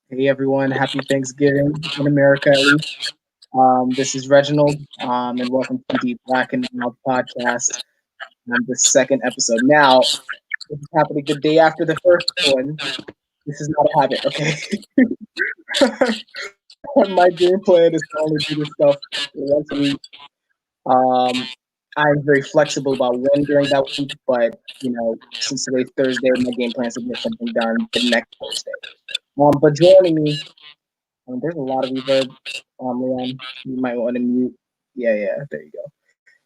Hey everyone, happy Thanksgiving in America at least. This is Reginald, and welcome to the Blak Mild podcast, the second episode. Now, this is happening the day after the first one. This is not a habit, okay? My game plan is to only do this stuff once a week. Um, I'm very flexible about when during that week, but since today's Thursday, my game plan is to get something done the next Thursday. But joining me, there's a lot of reverb. Leon, you might want to mute. Yeah, there you go.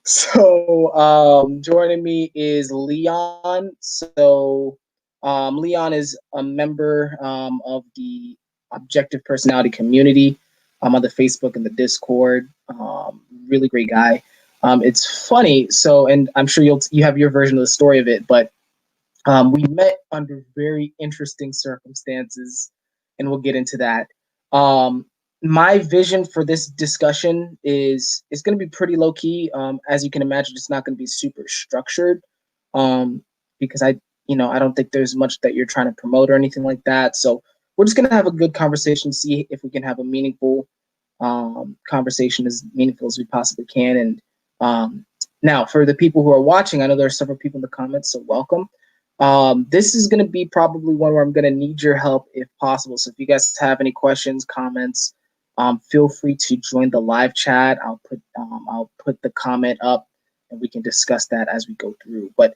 So, joining me is Leon. So, Leon is a member of the Objective Personality community on the Facebook and the Discord. Really great guy. It's funny. So, and I'm sure you have your version of the story of it, but we met under very interesting circumstances, and we'll get into that. Um, my vision for this discussion is going to be pretty low key. As you can imagine, it's not going to be super structured, because I don't think there's much that you're trying to promote or anything like that. So we're just going to have a good conversation, see if we can have a meaningful conversation, as meaningful as we possibly can. And now, for the people who are watching, I know there are several people in the comments, so welcome. This is going to be probably one where I'm going to need your help if possible. So if you guys have any questions, comments, feel free to join the live chat. I'll put the comment up, and we can discuss that as we go through. But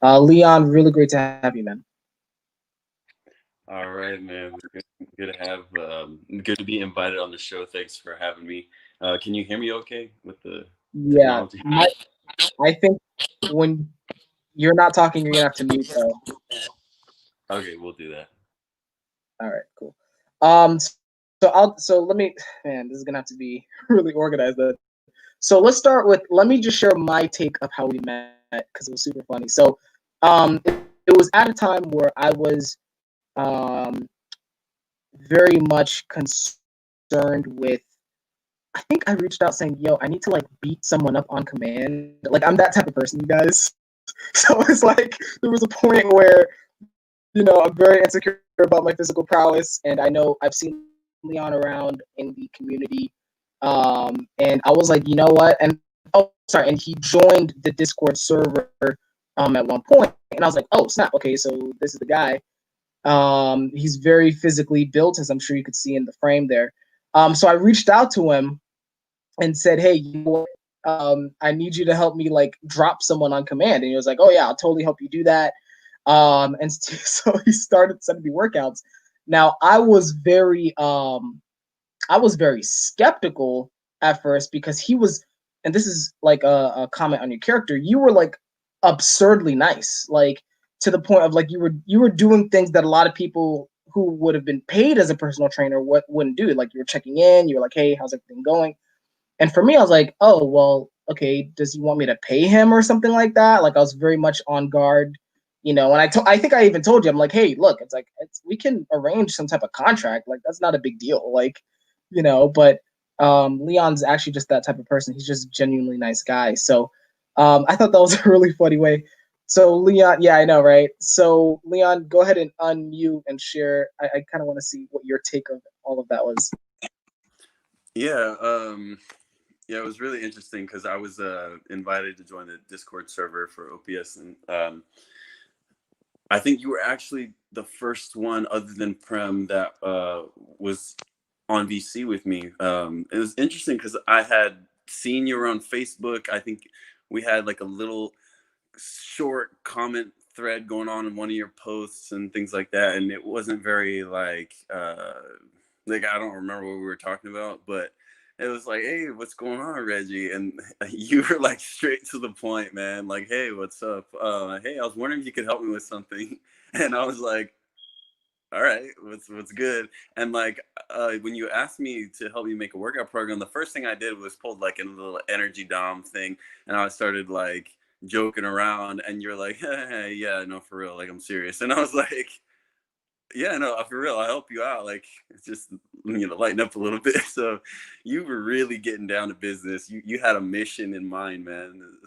Leon, really great to have you, man. All right, man. Good to have. Good to be invited on the show. Thanks for having me. Can you hear me okay with the Yeah, technology? I think when you're not talking, you're gonna have to mute though. Okay, we'll do that. All right, cool. So let me, man, this is gonna have to be really organized. So let's start with, let me just share my take of how we met because it was super funny. So, it was at a time where I was um very much concerned with. I think I reached out saying, "Yo, I need to like beat someone up on command." Like I'm that type of person, you guys. So it's like there was a point where I'm very insecure about my physical prowess, and I know I've seen Leon around in the community. And I was like, you know what? And oh, sorry, and he joined the Discord server at one point, and I was like, oh snap, okay, so this is the guy. He's very physically built, as I'm sure you could see in the frame there. So I reached out to him and said, hey, you know what? I need you to help me like drop someone on command. And he was like, oh yeah, I'll totally help you do that. And so he started sending me workouts. Now I was very skeptical at first because he was, and this is like a comment on your character. You were like absurdly nice, like to the point of like you were doing things that a lot of people who would have been paid as a personal trainer wouldn't do. Like you were checking in, you were like, hey, how's everything going? And for me, I was like, oh well, okay. Does he want me to pay him or something like that? Like I was very much on guard, And I think I even told you, I'm like, hey, look, it's like we can arrange some type of contract. Like that's not a big deal. Like, But Leon's actually just that type of person. He's just a genuinely nice guy. So I thought that was a really funny way. So Leon, yeah, I know, right? So Leon, go ahead and unmute and share. I kind of want to see what your take of all of that was. Yeah. Yeah, it was really interesting because I was invited to join the Discord server for OPS, and I think you were actually the first one other than Prem that was on VC with me. It was interesting because I had seen you around Facebook. I think we had like a little short comment thread going on in one of your posts and things like that, and it wasn't very like I don't remember what we were talking about, but it was like, hey, what's going on, Reggie? And you were like straight to the point, man. Like, hey, what's up? Hey, I was wondering if you could help me with something. And I was like, all right, what's good? And like when you asked me to help you make a workout program, the first thing I did was pulled like a little energy dom thing, and I started like joking around, and you're like, hey, yeah, no, for real, like I'm serious. And I was like, yeah, no, for real, I'll help you out. Like, it's just lighten up a little bit. So you were really getting down to business. You had a mission in mind, man.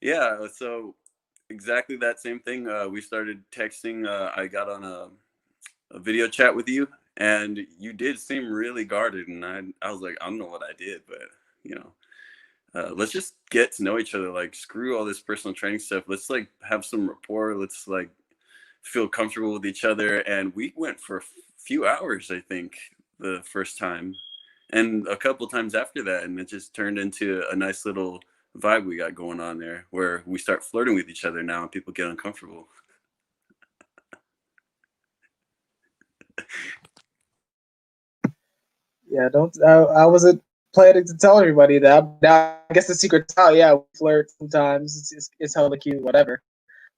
Yeah, so exactly that same thing. We started texting. I got on a video chat with you, And you did seem really guarded, and I was like, I don't know what I did, but you know, let's just get to know each other. Like, screw all this personal training stuff. Let's like have some rapport. Let's like feel comfortable with each other. And we went for a few hours, I think, the first time, and a couple times after that, and it just turned into a nice little vibe we got going on there, where we start flirting with each other now, and people get uncomfortable. Yeah, don't. I wasn't planning to tell everybody that. Now I guess the secret's out. Yeah, we flirt sometimes. It's hella cute, whatever.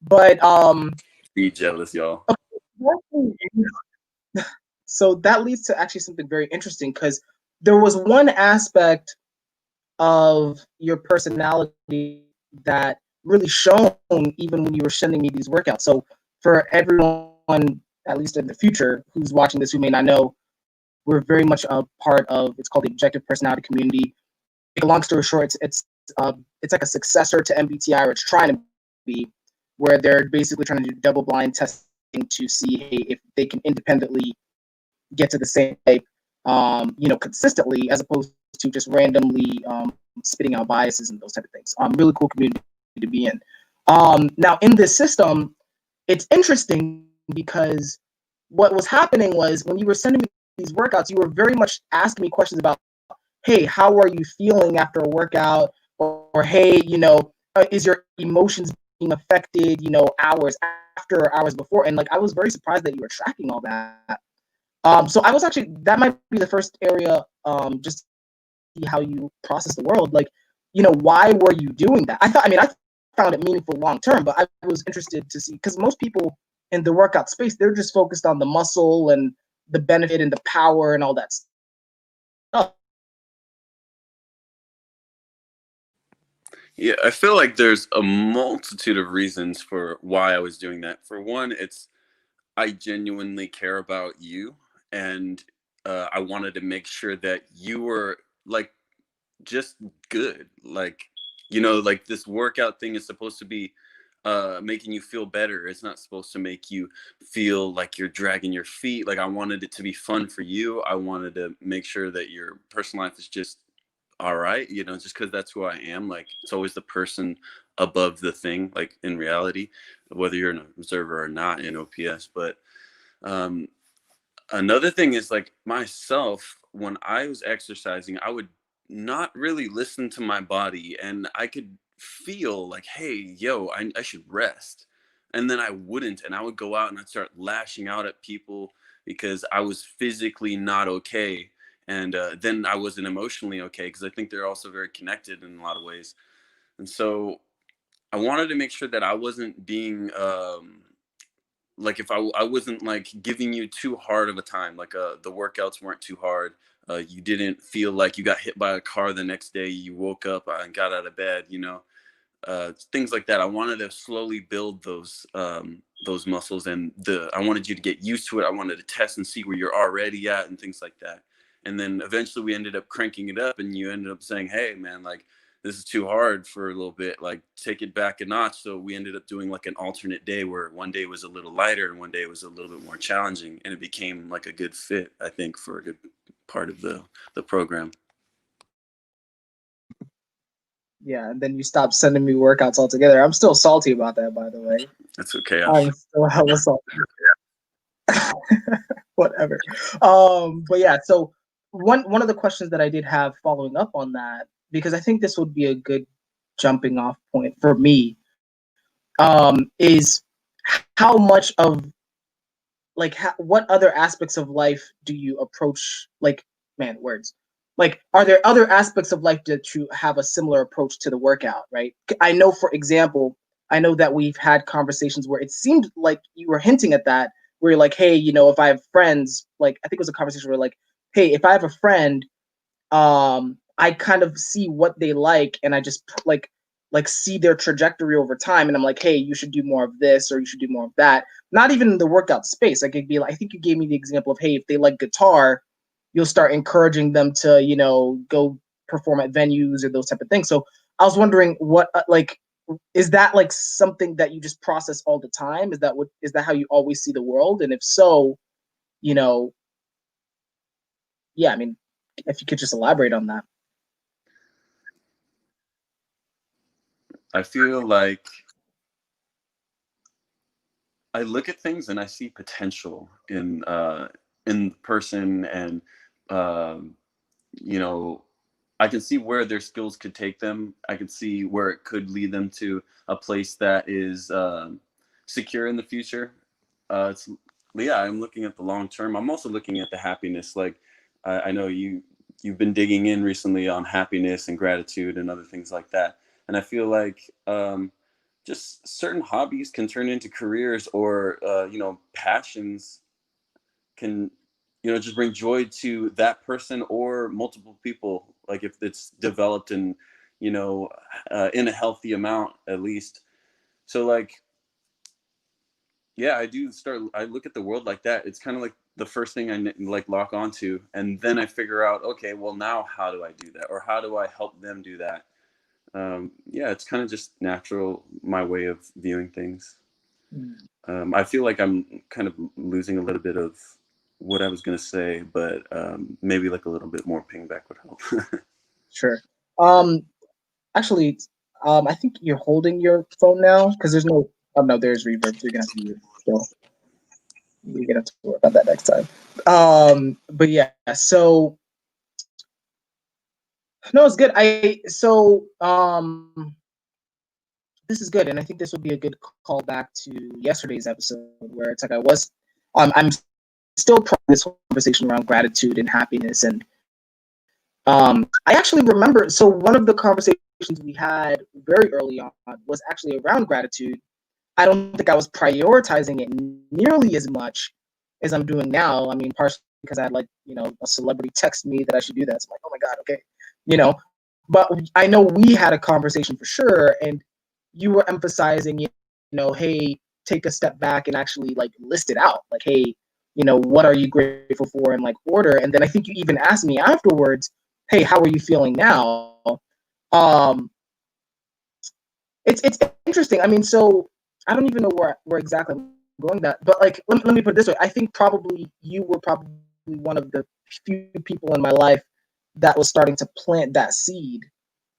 But Be jealous, y'all. so that leads to actually something very interesting because there was one aspect of your personality that really shone even when you were sending me these workouts. So for everyone, at least in the future, who's watching this who may not know, we're very much a part of it's called the Objective Personality Community. Make a long story short, it's like a successor to MBTI, or it's trying to be, where they're basically trying to do double blind testing to see, hey, if they can independently get to the same type, consistently, as opposed to just randomly spitting out biases and those type of things. Really cool community to be in. Now in this system, it's interesting because what was happening was when you were sending me these workouts, you were very much asking me questions about, hey, how are you feeling after a workout? Or hey, is your emotions being affected, hours after or hours before? And like, I was very surprised that you were tracking all that. So I was actually, that might be the first area, just to see how you process the world. Like, why were you doing that? I found it meaningful long term, but I was interested to see, because most people in the workout space, they're just focused on the muscle and the benefit and the power and all that stuff. Yeah, I feel like there's a multitude of reasons for why I was doing that. For one, it's I genuinely care about you, and I wanted to make sure that you were like just good. Like, like this workout thing is supposed to be making you feel better. It's not supposed to make you feel like you're dragging your feet. Like, I wanted it to be fun for you. I wanted to make sure that your personal life is just all right, just because that's who I am. Like, it's always the person above the thing, like in reality, whether you're an observer or not in OPS. But um, another thing is, like, myself, when I was exercising, I would not really listen to my body, and I could feel like, hey, yo, I should rest. And then I wouldn't, and I would go out and I'd start lashing out at people because I was physically not okay. And then I wasn't emotionally okay, because I think they're also very connected in a lot of ways. And so I wanted to make sure that I wasn't being like, if I wasn't like giving you too hard of a time, like the workouts weren't too hard. You didn't feel like you got hit by a car the next day. You woke up and got out of bed, things like that. I wanted to slowly build those muscles, and I wanted you to get used to it. I wanted to test and see where you're already at and things like that. And then eventually we ended up cranking it up, and you ended up saying, hey man, like, this is too hard for a little bit, like, take it back a notch. So we ended up doing like an alternate day, where one day was a little lighter and one day was a little bit more challenging, and it became like a good fit, I think, for a good part of the program. Yeah, and then you stopped sending me workouts altogether. I'm still salty about that, by the way. That's okay. I'm still hella salty. Whatever. But yeah, so one of the questions that I did have following up on that, because I think this would be a good jumping off point for me, is how much of like what other aspects of life do you approach, like, man, words, like, are there other aspects of life that you have a similar approach to the workout, right? I know, for example, I know that we've had conversations where it seemed like you were hinting at that, where you're like, hey, if I have friends, like, I think it was a conversation where, like, hey, if I have a friend, I kind of see what they like, and I just like see their trajectory over time, and I'm like, hey, you should do more of this, or you should do more of that. Not even in the workout space. Like, it'd be like, I think you gave me the example of, hey, if they like guitar, you'll start encouraging them to, go perform at venues or those type of things. So I was wondering, what like, is that like something that you just process all the time? Is that how you always see the world? And if so, you know yeah, I mean, if you could just elaborate on that. I feel like I look at things and I see potential in the person, and um, you know, I can see where their skills could take them. I can see where it could lead them to a place that is secure in the future. It's Yeah, I'm looking at the long term. I'm also looking at the happiness. Like I know you've been digging in recently on happiness and gratitude and other things like that. And I feel like just certain hobbies can turn into careers, or passions can just bring joy to that person or multiple people, like if it's developed and in a healthy amount at least. So like, yeah, I look at the world like that. It's kind of like the first thing I like lock onto, and then I figure out, okay, well, now how do I do that, or how do I help them do that? Yeah, it's kind of just natural, my way of viewing things. Mm. I feel like I'm kind of losing a little bit of what I was going to say, but maybe like a little bit more pingback would help. Sure. Um, Actually, I think you're holding your phone now because there's no. Oh no, there's reverb. So you're gonna have to mute it still. You're gonna have to work on that next time. But yeah, so no, it's good. This is good, and I think this would be a good callback to yesterday's episode where it's like I'm still part of this conversation around gratitude and happiness, and I actually remember. So one of the conversations we had very early on was actually around gratitude. I don't think I was prioritizing it nearly as much as I'm doing now. I mean, partially because I had a celebrity text me that I should do that. So I'm like, oh my God, okay. But I know we had a conversation for sure, and you were emphasizing, hey, take a step back and actually like list it out. Like, hey, what are you grateful for, and like order. And then I think you even asked me afterwards, hey, how are you feeling now? Um, it's interesting. I mean, so I don't even know where exactly I'm going that, but like let me put it this way. I think probably you were probably one of the few people in my life that was starting to plant that seed.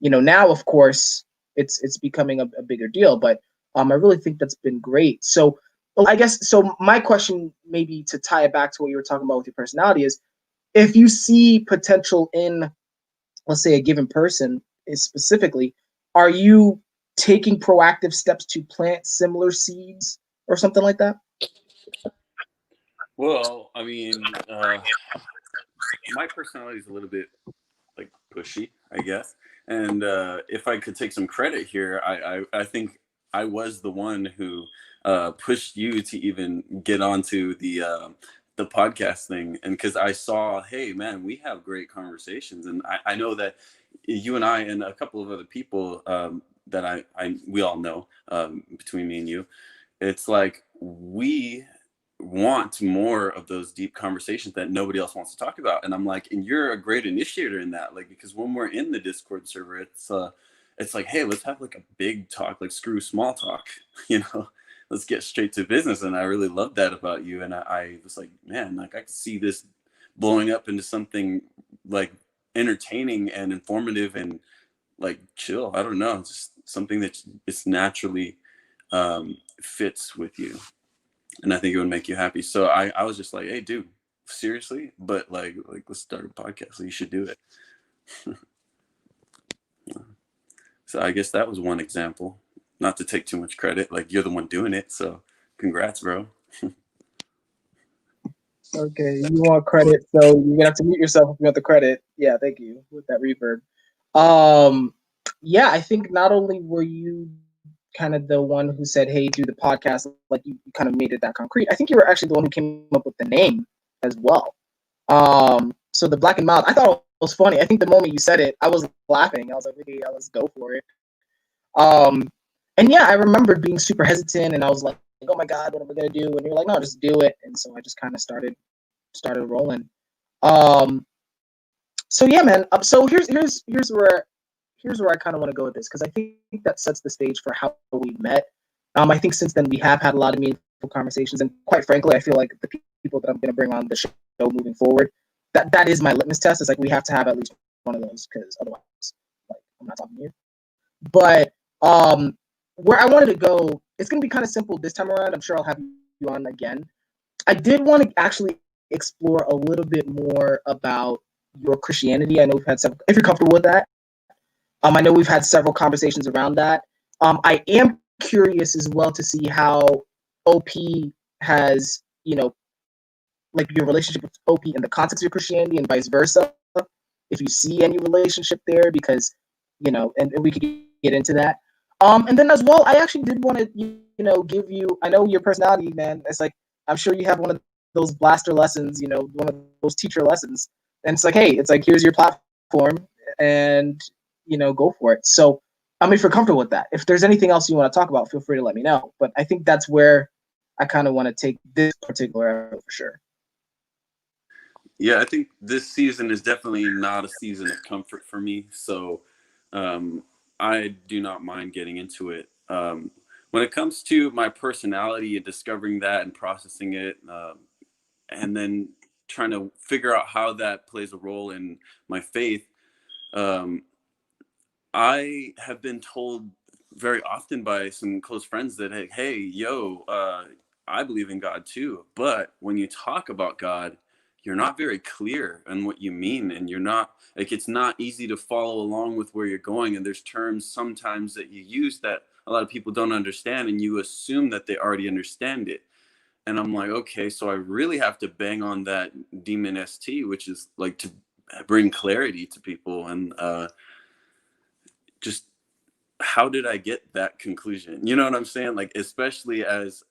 Now of course it's becoming a bigger deal, but I really think that's been great. So I guess so my question, maybe to tie it back to what you were talking about with your personality, is if you see potential in, let's say, a given person is specifically, are you taking proactive steps to plant similar seeds or something like that? Well, I mean, my personality is a little bit like pushy, I guess. And if I could take some credit here, I think I was the one who pushed you to even get onto the podcast thing. And because I saw, hey man, we have great conversations, and I know that you and I and a couple of other people that we all know, between me and you, it's like we want more of those deep conversations that nobody else wants to talk about. And I'm like, and you're a great initiator in that, like, because when we're in the Discord server, it's like, hey, let's have like a big talk, like screw small talk, you know, let's get straight to business. And I really love that about you. And I was like, man, like I could see this blowing up into something like entertaining and informative and like chill. I don't know, just something that it's naturally fits with you, and I think it would make you happy. So I was just like, hey, dude, seriously, but like let's start a podcast. So you should do it. So I guess that was one example. Not to take too much credit, like you're the one doing it. So congrats, bro. Okay, you want credit, so you're gonna have to mute yourself if you want the credit. Yeah, thank you with that reverb. Yeah, I think not only were you kind of the one who said, "Hey, do the podcast," like you kind of made it that concrete. I think you were actually the one who came up with the name as well. So the Blak Mild, I thought it was funny. I think the moment you said it, I was laughing. I was like, "Okay, yeah, let's go for it." Um, and yeah, I remembered being super hesitant, and I was like, "Oh my God, what am I gonna do?" And you're like, "No, just do it." And so I just kind of started rolling. Um, so yeah, man. So here's where I kind of want to go with this, because I think that sets the stage for how we met. I think since then we have had a lot of meaningful conversations, and quite frankly, I feel like the people that I'm going to bring on the show moving forward, that is my litmus test. It's like we have to have at least one of those because otherwise, like, I'm not talking to you. But where I wanted to go, it's gonna be kind of simple this time around. I'm sure I'll have you on again. I did want to actually explore a little bit more about your Christianity. I know we've had some. If you're comfortable with that, I know we've had several conversations around that. I am curious as well to see how OP has, like your relationship with OP in the context of your Christianity and vice versa. If you see any relationship there, because and we could get into that. And then as well, I actually did want to give you. I know your personality, man. It's like I'm sure you have one of those blaster lessons, one of those teacher lessons, and it's like, hey, it's like here's your platform, and go for it. So if you're comfortable with that, if there's anything else you want to talk about, feel free to let me know. But I think that's where I kind of want to take this particular episode for sure. Yeah, I think this season is definitely not a season of comfort for me. So I do not mind getting into it. When it comes to my personality and discovering that and processing it, and then trying to figure out how that plays a role in my faith, um, I have been told very often by some close friends that, hey, yo, I believe in God too. But when you talk about God, you're not very clear on what you mean. And you're not, like, it's not easy to follow along with where you're going. And there's terms sometimes that you use that a lot of people don't understand. And you assume that they already understand it. And I'm like, okay, so I really have to bang on that demon ST, which is like to bring clarity to people. And just how did I get that conclusion? You know what I'm saying? Like, especially as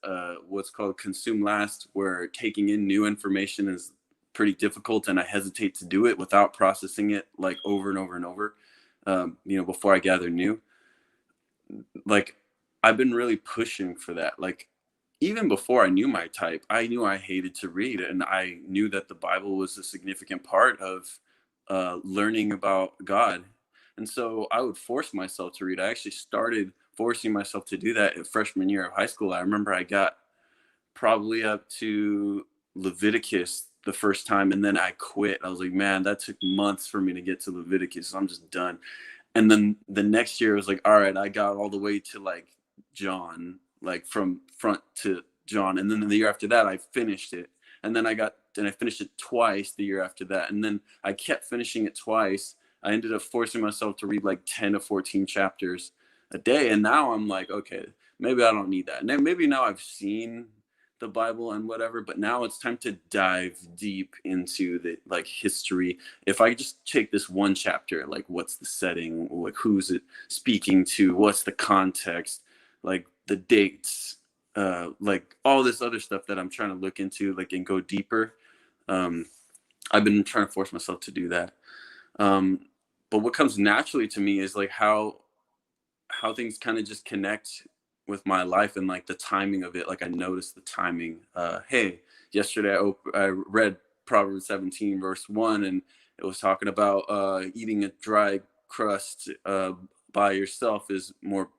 what's called consume last, where taking in new information is pretty difficult, and I hesitate to do it without processing it like over and over and over, before I gather new. Like, I've been really pushing for that. Like, even before I knew my type, I knew I hated to read, and I knew that the Bible was a significant part of learning about God. And so I would force myself to read. I actually started forcing myself to do that in freshman year of high school. I remember I got probably up to Leviticus the first time, and then I quit. I was like, man, that took months for me to get to Leviticus. I'm just done. And then the next year it was like, all right, I got all the way to like John, like from front to John. And then the year after that I finished it. And then I finished it twice the year after that. And then I kept finishing it twice. I ended up forcing myself to read like 10 to 14 chapters a day. And now I'm like, okay, maybe I don't need that. And maybe now I've seen the Bible and whatever, but now it's time to dive deep into the like history. If I just take this one chapter, like what's the setting, like who's it speaking to, what's the context, like the dates, like all this other stuff that I'm trying to look into, like, and go deeper. I've been trying to force myself to do that. But what comes naturally to me is like how things kind of just connect with my life and like the timing of it. Like, I noticed the timing. Hey, yesterday I read Proverbs 17 verse 1, and it was talking about eating a dry crust by yourself is more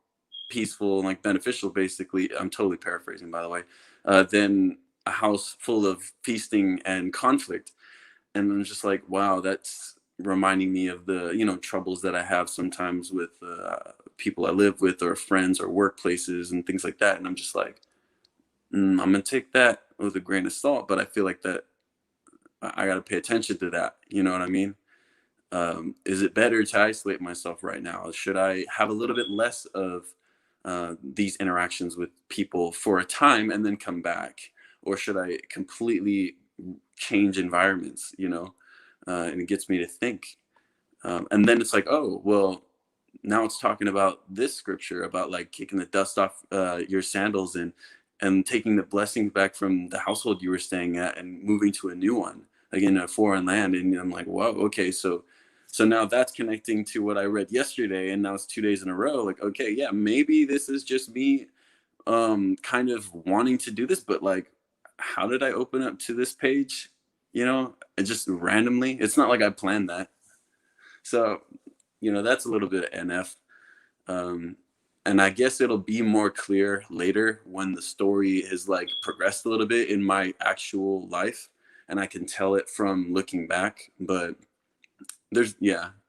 peaceful and like beneficial, basically. I'm totally paraphrasing, by the way, than a house full of feasting and conflict. And I'm just like, wow, that's reminding me of the troubles that I have sometimes with people I live with, or friends, or workplaces, and things like that. And I'm just like, I'm gonna take that with a grain of salt, but I feel like that I got to pay attention to that. You know what I mean? Is it better to isolate myself right now? Should I have a little bit less of these interactions with people for a time and then come back? Or should I completely change environments, and it gets me to think. And then it's like, oh, well, now it's talking about this scripture about like kicking the dust off your sandals and taking the blessings back from the household you were staying at and moving to a new one, like in a foreign land. And I'm like, whoa, okay, so now that's connecting to what I read yesterday, and now it's 2 days in a row. Like, okay, yeah, maybe this is just me kind of wanting to do this, but like, how did I open up to this page? It just randomly. It's not like I planned that. So, that's a little bit of NF. And I guess it'll be more clear later when the story is like progressed a little bit in my actual life, and I can tell it from looking back. But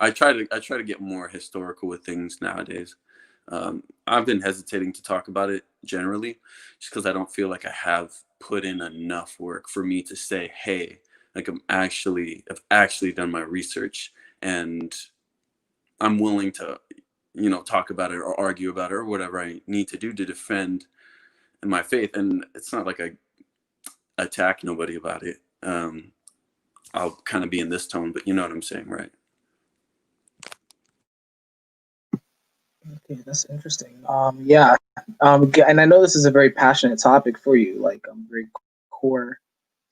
I try to get more historical with things nowadays. I've been hesitating to talk about it generally, just because I don't feel like I have put in enough work for me to say, hey, like I've actually done my research, and I'm willing to, talk about it or argue about it or whatever I need to do to defend my faith. And it's not like I attack nobody about it. I'll kind of be in this tone, but you know what I'm saying, right? Okay, that's interesting. Yeah. And I know this is a very passionate topic for you, like very core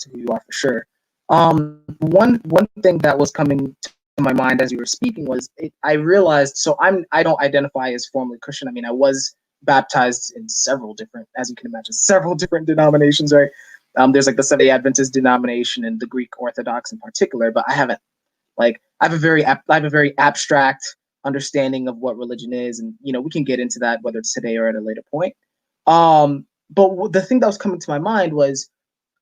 to who you are for sure. One thing that was coming to my mind as you were speaking was I realized. So I don't identify as formally Christian. I mean, I was baptized in several different, as you can imagine, several different denominations, right? There's like the Seventh-day Adventist denomination and the Greek Orthodox in particular, but I haven't like I have a very abstract understanding of what religion is, and we can get into that whether it's today or at a later point. But the thing that was coming to my mind was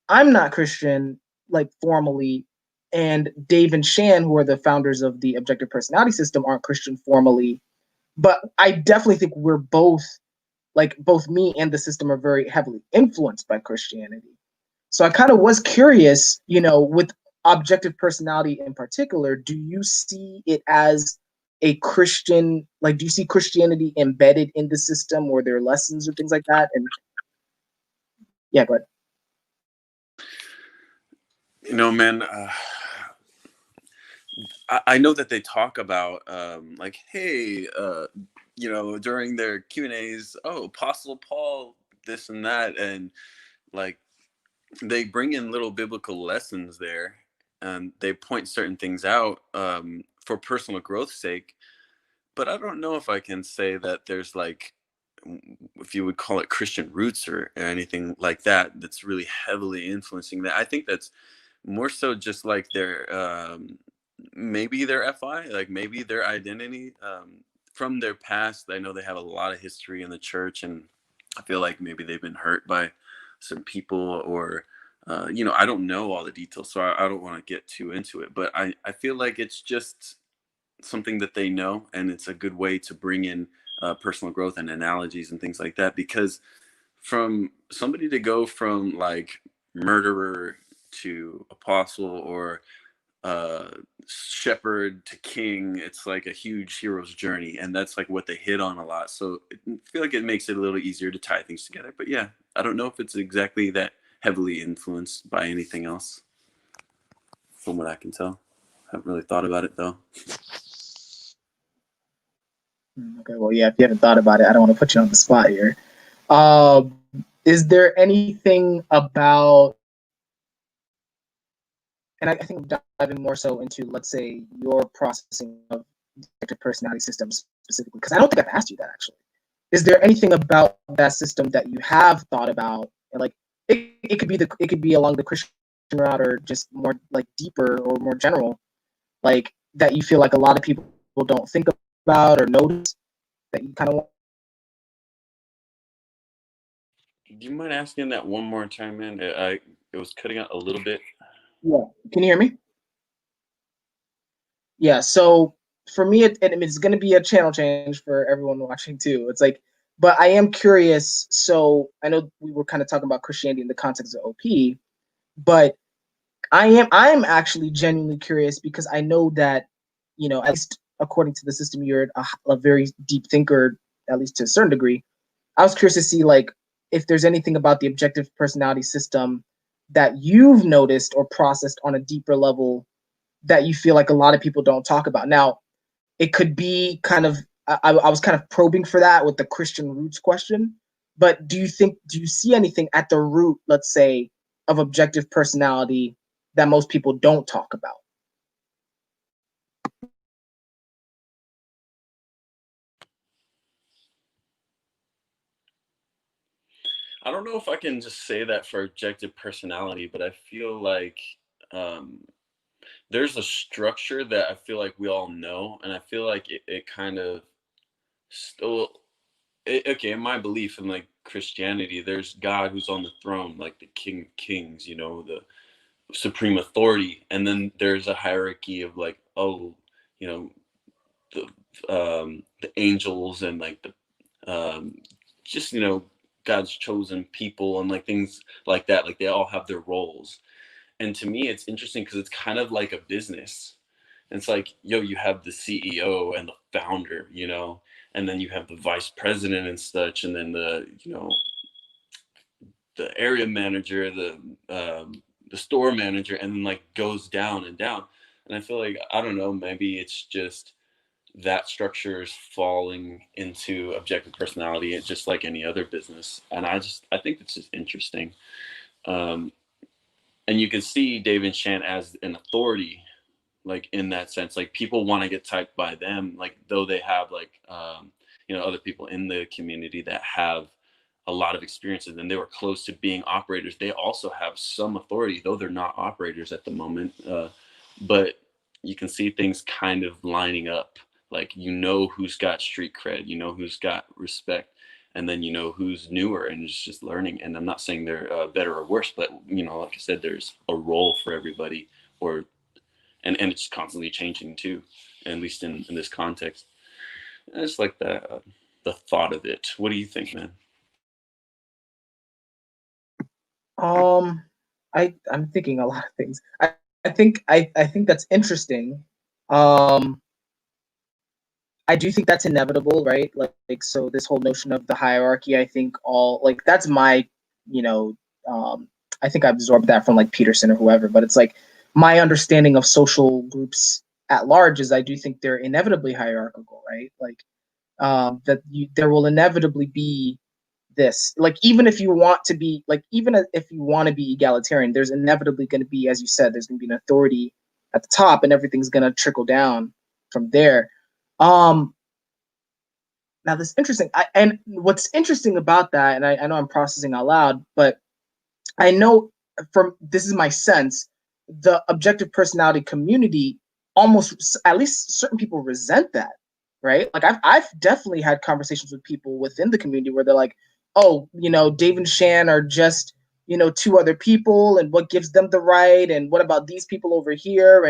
I'm not Christian like formally, and Dave and Shan, who are the founders of the objective personality system, aren't Christian formally. But I definitely think we're both like both me and the system are very heavily influenced by Christianity. So I kind of was curious, with objective personality in particular, do you see it as a Christian, like, do you see Christianity embedded in the system or their lessons or things like that? And yeah, go ahead. Man, I know that they talk about like, hey, during their Q&As, oh, Apostle Paul, this and that, and like they bring in little biblical lessons there, and they point certain things out for personal growth's sake. But I don't know if I can say that there's like, if you would call it Christian roots or anything like that, that's really heavily influencing that. I think that's more so just like their maybe their FI, like maybe their identity from their past. I know they have a lot of history in the church, and I feel like maybe they've been hurt by some people, or I don't know all the details, so I don't want to get too into it. But I feel like it's just something that they know, and it's a good way to bring in personal growth and analogies and things like that. Because from somebody to go from like murderer to apostle, or uh shepherd to king, it's like a huge hero's journey, and that's like what they hit on a lot. So I feel like it makes it a little easier to tie things together. But yeah, I don't know if it's exactly that heavily influenced by anything else, from what I can tell. I haven't really thought about it though. Okay, well, yeah, if you haven't thought about it, I don't want to put you on the spot here. Is there anything about, and I think I'm diving more so into, let's say, your processing of the personality system specifically, because I don't think I've asked you that actually. Is there anything about that system that you have thought about, and like it could be along the Christian route or just more like deeper or more general, like that you feel like a lot of people don't think about or notice that you kind of want? Do you mind asking that one more time, man? It was cutting out a little bit. Yeah, can you hear me? Yeah, so for me, it's going to be a channel change for everyone watching too. It's like, but I am curious. So I know we were kind of talking about Christianity in the context of OP, but I'm actually genuinely curious because I know that, at least according to the system, you're a very deep thinker, at least to a certain degree. I was curious to see like if there's anything about the objective personality system that you've noticed or processed on a deeper level that you feel like a lot of people don't talk about. Now, it could be kind of I was kind of probing for that with the Christian roots question. But do you see anything at the root, let's say, of objective personality that most people don't talk about? I don't know if I can just say that for objective personality, but I feel like um, there's a structure that I feel like we all know, and I feel like it kind of still. Okay, in my belief in like Christianity, there's God who's on the throne, like the King of Kings, the supreme authority, and then there's a hierarchy of like, oh, you know, the angels and like the just God's chosen people and like things like that. Like they all have their roles, and to me, it's interesting because it's kind of like a business. And it's like, yo, you have the CEO and the founder, and then you have the vice president and such, and then the area manager, the store manager, and then like goes down and down. And I feel like, I don't know, maybe it's just that structure is falling into objective personality. It's just like any other business, and I think it's just interesting. Um, and you can see David Shan as an authority, like in that sense. Like people want to get typed by them, like though they have like other people in the community that have a lot of experiences and they were close to being operators. They also have some authority, though they're not operators at the moment. But you can see things kind of lining up. Like who's got street cred, who's got respect, and then who's newer and is just learning. And I'm not saying they're better or worse, but like I said, there's a role for everybody, or and it's constantly changing too, at least in this context. I just like the thought of it. What do you think, man? Um, I'm thinking a lot of things. I think that's interesting. Um, I do think that's inevitable, right? So this whole notion of the hierarchy, I think all like that's my, you know, I think I absorbed that from like Peterson or whoever, but it's like my understanding of social groups at large is I do think they're inevitably hierarchical, right? Like there will inevitably be this, like even if you want to be like even if you want to be egalitarian, there's inevitably going to be, as you said, there's going to be an authority at the top and everything's going to trickle down from there. um Now this is interesting. And what's interesting about that, and I know I'm processing out loud, but I know from this is my sense, the objective personality community almost, at least certain people, resent that, right? Like I've definitely had conversations with people within the community where they're like, oh, Dave and Shan are just two other people, and what gives them the right, and what about these people over here,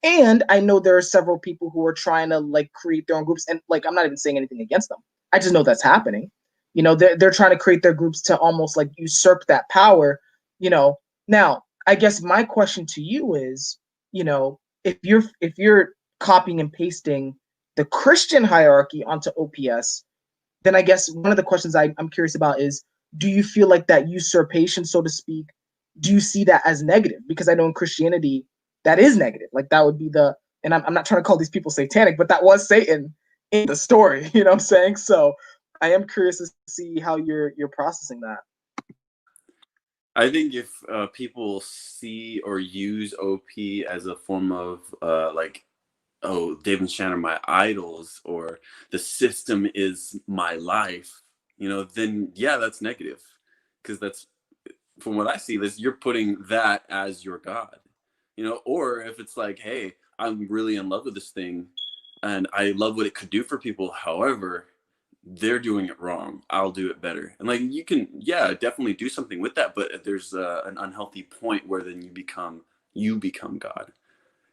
and I know there are several people who are trying to like create their own groups, and like I'm not even saying anything against them. I just know that's happening. They're trying to create their groups to almost like usurp that power. Now I guess my question to you is, if you're copying and pasting the Christian hierarchy onto OPS, then I guess one of the questions I'm curious about is, do you feel like that usurpation, so to speak, do you see that as negative? Because I know in Christianity that is negative. Like that would be and I'm not trying to call these people satanic, but that was Satan in the story. You know what I'm saying? So I am curious to see how you're processing that. I think if people see or use OP as a form of like, oh, Dave and Shan are my idols, or the system is my life, then yeah, that's negative. Because that's, from what I see, this you're putting that as your God, or if it's like, hey, I'm really in love with this thing and I love what it could do for people. However, they're doing it wrong. I'll do it better. And like you can, yeah, definitely do something with that. But there's an unhealthy point where then you become God,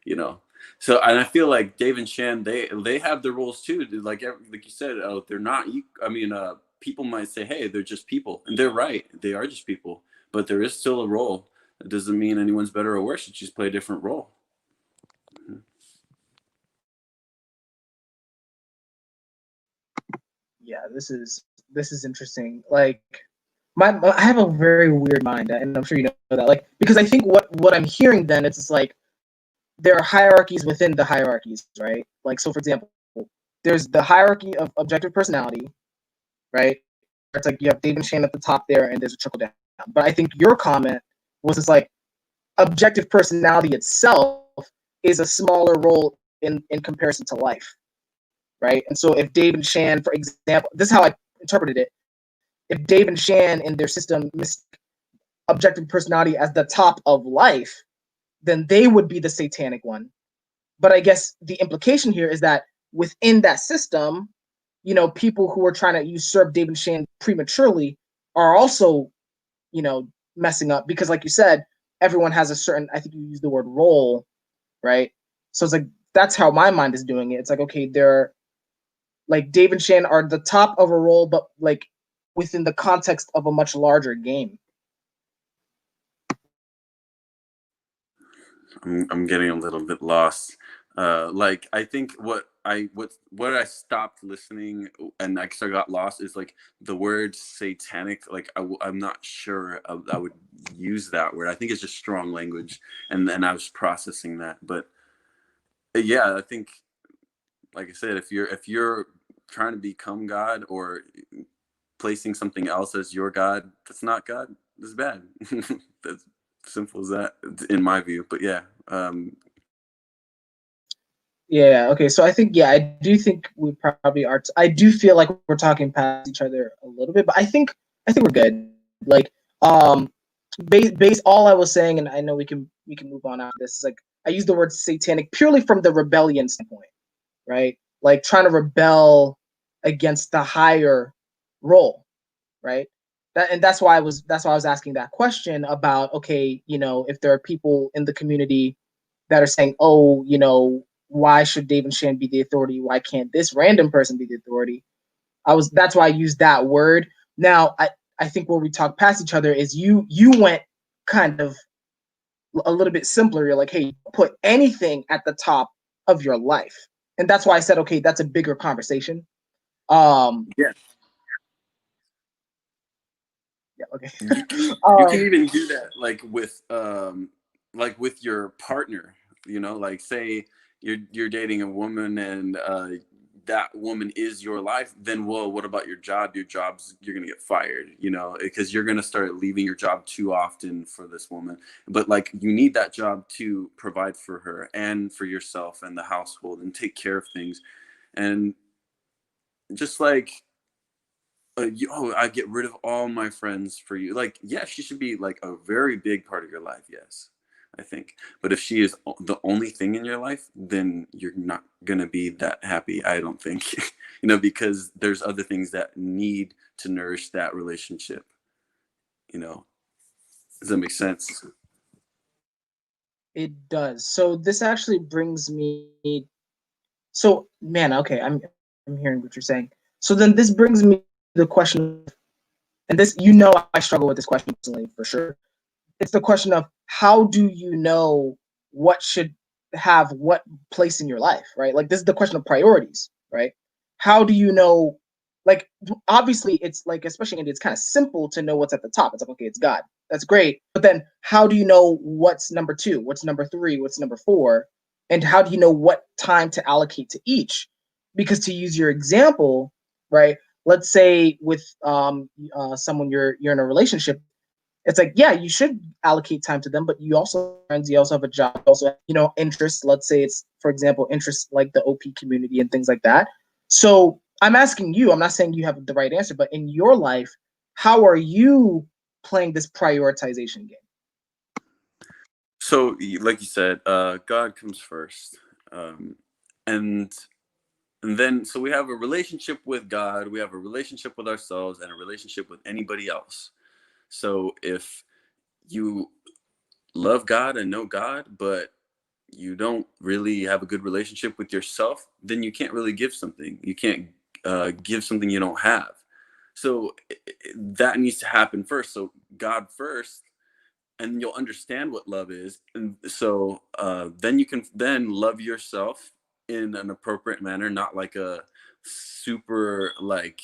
you know. So, and I feel like Dave and Shan, they have their roles too. Like you said, oh, they're not. I mean, people might say, hey, they're just people, and they're right. They are just people, but there is still a role. It doesn't mean anyone's better or worse. You just play a different role. Yeah, this is interesting. Like I have a very weird mind, and I'm sure you know that. Like because I think what I'm hearing then, it's just like there are hierarchies within the hierarchies, right? Like so, for example, there's the hierarchy of objective personality, right? It's like you have Dave and Shane at the top there, and there's a trickle down. But I think your comment was just like objective personality itself is a smaller role in comparison to life, right? And so if Dave and Shan, for example, this is how I interpreted it. If Dave and Shan in their system miss objective personality as the top of life, then they would be the satanic one. But I guess the implication here is that within that system, people who are trying to usurp Dave and Shan prematurely are also, messing up because, like you said, everyone has a certain, I think you use the word role, right? So it's like, that's how my mind is doing it. It's like, okay, they're like Dave and Shan are the top of a role, but like within the context of a much larger game. I'm getting a little bit lost. Like I think what I stopped listening and I sort of got lost is like the word satanic. Like I'm not sure I would use that word. I think it's just strong language, and then I was processing that. But yeah, I think, like I said, if you're trying to become God or placing something else as your God, that's not God. That's bad. That's simple as that, in my view. But yeah, Yeah. Okay. So I think, yeah, I do think we probably are. I do feel like we're talking past each other a little bit, but I think we're good. Like, um, base all I was saying, and I know we can move on after this. Is like I use the word satanic purely from the rebellion standpoint, right? Like trying to rebel against the higher role, right? That's why I was asking that question about, okay, if there are people in the community that are saying, oh, why should Dave and Shan be the authority? Why can't this random person be the authority? That's why I used that word. Now, I think where we talk past each other is you went kind of a little bit simpler. You're like, hey, put anything at the top of your life. And that's why I said, okay, that's a bigger conversation. yeah. Yeah, okay. You can even do that like with your partner, like say you're dating a woman and that woman is your life, then well, what about your job? You're gonna get fired, because you're gonna start leaving your job too often for this woman. But like you need that job to provide for her and for yourself and the household and take care of things. And just like I get rid of all my friends for you. Like, yeah, she should be like a very big part of your life. Yes, I think. But if she is the only thing in your life, then you're not gonna be that happy. I don't think, because there's other things that need to nourish that relationship. You know, does that make sense? It does. So this actually brings me. So man, okay, I'm hearing what you're saying. So then this brings me to the question, and this, I struggle with this question personally for sure. It's the question of how do you know what should have what place in your life, right? Like this is the question of priorities, right? How do you know? Like obviously, it's like, especially in India, it's kind of simple to know what's at the top. It's like, okay, it's God. That's great. But then how do you know what's number two, what's number three, what's number four, and how do you know what time to allocate to each? Because to use your example, right? Let's say with someone you're in a relationship, it's like, yeah, you should allocate time to them, but you also have friends, you also have a job, you also have, interests. Let's say it's, for example, interests like the OP community and things like that. So I'm asking you, I'm not saying you have the right answer, but in your life, how are you playing this prioritization game? So, like you said, God comes first, um, and and then so we have a relationship with God, we have a relationship with ourselves, and a relationship with anybody else. So if you love God and know God, but you don't really have a good relationship with yourself, then you can't really give something. You can't give something you don't have. So that needs to happen first. So God first, and you'll understand what love is. And so then you can then love yourself in an appropriate manner, not like a super like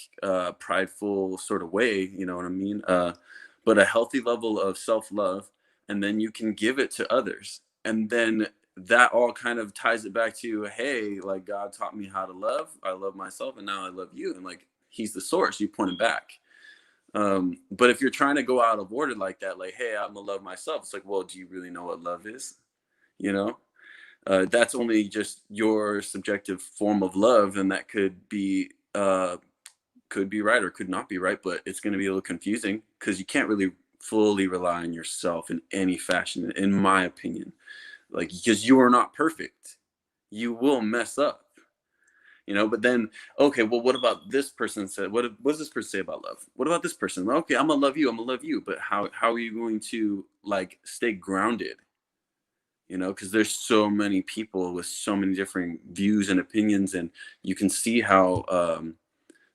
prideful sort of way, you know what I mean? But a healthy level of self-love, and then you can give it to others. And then that all kind of ties it back to, hey, like God taught me how to love. I love myself, and now I love you. And like He's the source. You point it back. But if you're trying to go out of order like that, like, hey, I'm gonna love myself, it's like, well, do you really know what love is? You know, that's only just your subjective form of love, and that could be right or could not be right, but it's going to be a little confusing because you can't really fully rely on yourself in any fashion, in my opinion. Like, because you are not perfect, you will mess up. you know. But then, okay, well, what about this person said? What does this person say about love? What about this person? Well, okay, I'm gonna love you. I'm gonna love you. But how are you going to like stay grounded? You know, because there's so many people with so many different views and opinions, and you can see how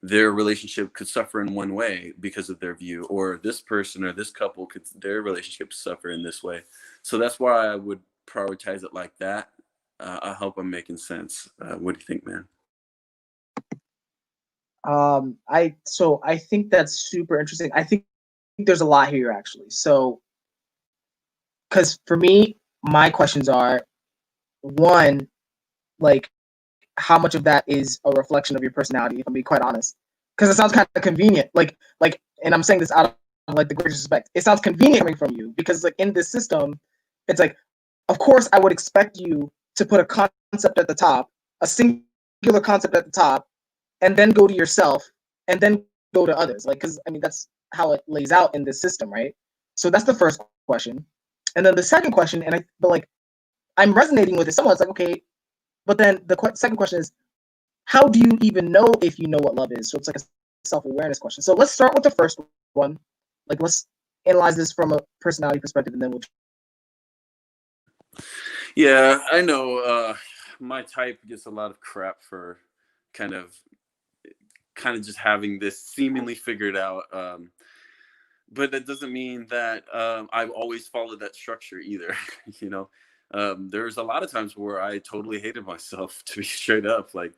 their relationship could suffer in one way because of their view, or this person or this couple could their relationship suffer in this way. So that's why I would prioritize it like that. I hope I'm making sense. What do you think, man? I think that's super interesting. I think there's a lot here actually. So, because for me, my questions are one, like, how much of that is a reflection of your personality, if I'm being quite honest. Because it sounds kind of convenient. And I'm saying this out of like the greatest respect. It sounds convenient coming from you because like in this system, it's like, of course I would expect you to put a concept at the top, a singular concept at the top, and then go to yourself, and then go to others. Like, because I mean that's how it lays out in this system, right? So that's the first question. And then the second question, but like I'm resonating with it somewhat. It's like, okay, but then the second question is, how do you even know if you know what love is? So it's like a self-awareness question. So let's start with the first one. Like, let's analyze this from a personality perspective, and then we'll. Yeah, I know. My type gets a lot of crap for kind of just having this seemingly figured out. But that doesn't mean that I've always followed that structure either. You know, there's a lot of times where I totally hated myself, to be straight up. Like,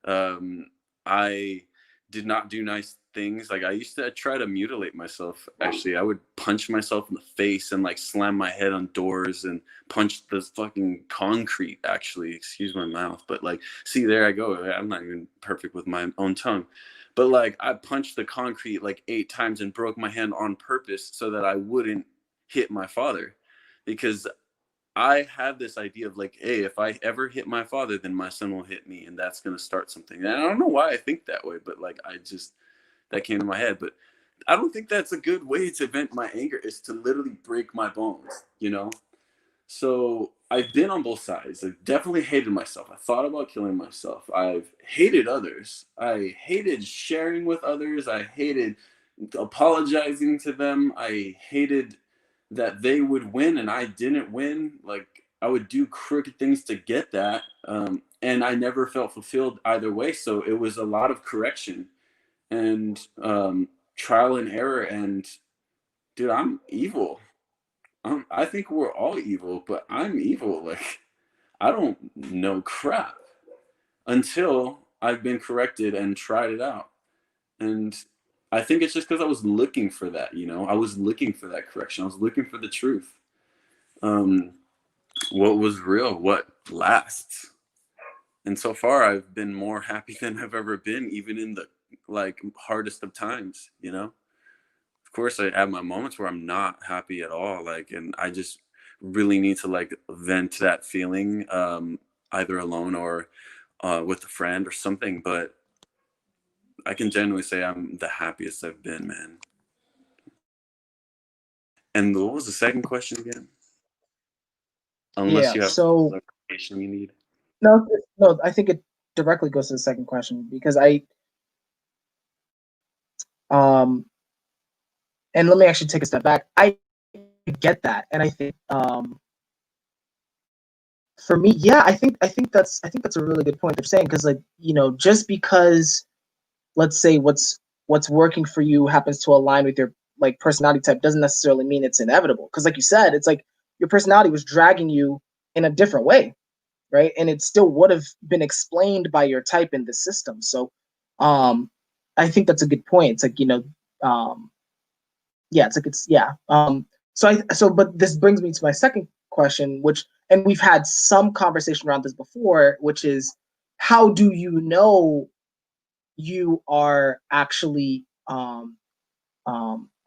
I did not do nice things. Like, I used to try to mutilate myself. Actually, I would punch myself in the face and like slam my head on doors and punch the fucking concrete. Actually, excuse my mouth, but like, see, there I go. I'm not even perfect with my own tongue. But like, I punched the concrete like 8 times and broke my hand on purpose so that I wouldn't hit my father, because I have this idea of like, hey, if I ever hit my father, then my son will hit me, and that's gonna start something. And I don't know why I think that way, but like, that came to my head. But I don't think that's a good way to vent my anger, is to literally break my bones, you know? So I've been on both sides. I definitely hated myself. I thought about killing myself. I've hated others. I hated sharing with others. I hated apologizing to them. I hated that they would win and I didn't win. Like, I would do crooked things to get that. And I never felt fulfilled either way. So it was a lot of correction and trial and error. And dude, I'm evil. I think we're all evil, but I'm evil. Like, I don't know crap until I've been corrected and tried it out. And I think it's just because I was looking for that, you know? I was looking for that correction. I was looking for the truth. Um, what was real, what lasts. And so far, I've been more happy than I've ever been, even in the like hardest of times, you know? Of course I have my moments where I'm not happy at all, like, and I just really need to like vent that feeling, either alone or with a friend or something. But I can genuinely say I'm the happiest I've been, man. And what was the second question again? Unless Yeah. you have So clarification you need. no, I think it directly goes to the second question because um, and let me actually take a step back. I get that, and I think for me, yeah, I think that's a really good point they're saying because like just because let's say what's working for you happens to align with your like personality type doesn't necessarily mean it's inevitable because like you said it's like your personality was dragging you in a different way, right? And it still would have been explained by your type in the system. So um I think that's a good point. It's like um yeah, it's like it's yeah. But this brings me to my second question, which and we've had some conversation around this before, which is how do you know you are actually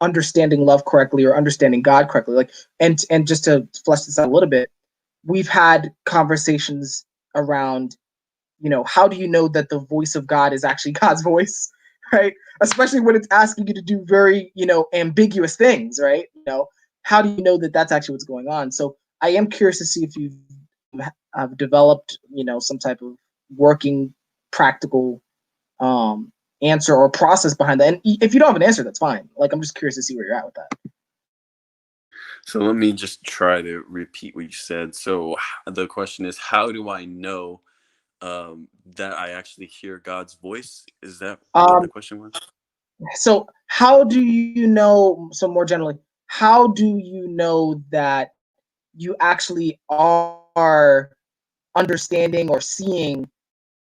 understanding love correctly or understanding God correctly? Like, and just to flesh this out a little bit, we've had conversations around, how do you know that the voice of God is actually God's voice, right? Especially when it's asking you to do very, ambiguous things, right? How do you know that that's actually what's going on? So I am curious to see if you've developed, some type of working practical answer or process behind that. And if you don't have an answer, that's fine. Like, I'm just curious to see where you're at with that. So let me just try to repeat what you said. So the question is, how do I know that I actually hear God's voice? Is that what the Um, question was? so how do you know? So more generally, how do you know that you actually are understanding or seeing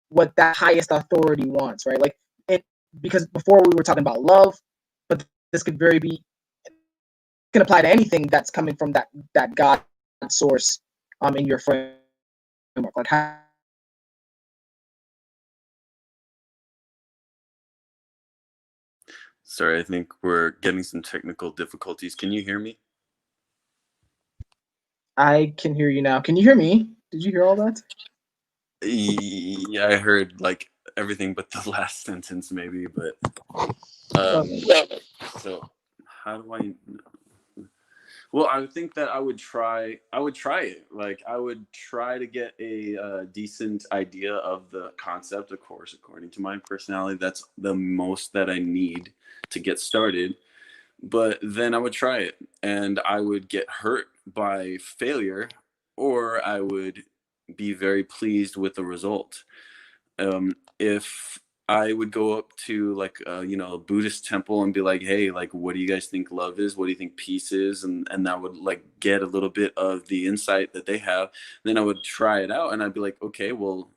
what that highest authority wants, right? Like, it, because before we were talking about love, but this could very be can apply to anything that's coming from that God source in your framework. Like, how Sorry, I think we're getting some technical difficulties. Can you hear me? I can hear you now. Can you hear me? Did you hear all that? Yeah, I heard like everything but the last sentence, maybe. But Okay. so how do I? Well, I would think that I would try. I would try it. Like I would try to get a decent idea of the concept. Of course, according to my personality, that's the most that I need to get started. But then I would try it, and I would get hurt by failure, or I would be very pleased with the result. If I would go up to like a Buddhist temple and be like, "Hey, like, what do you guys think love is? What do you think peace is?" And I would like get a little bit of the insight that they have. Then I would try it out, and I'd be like, "Okay, well,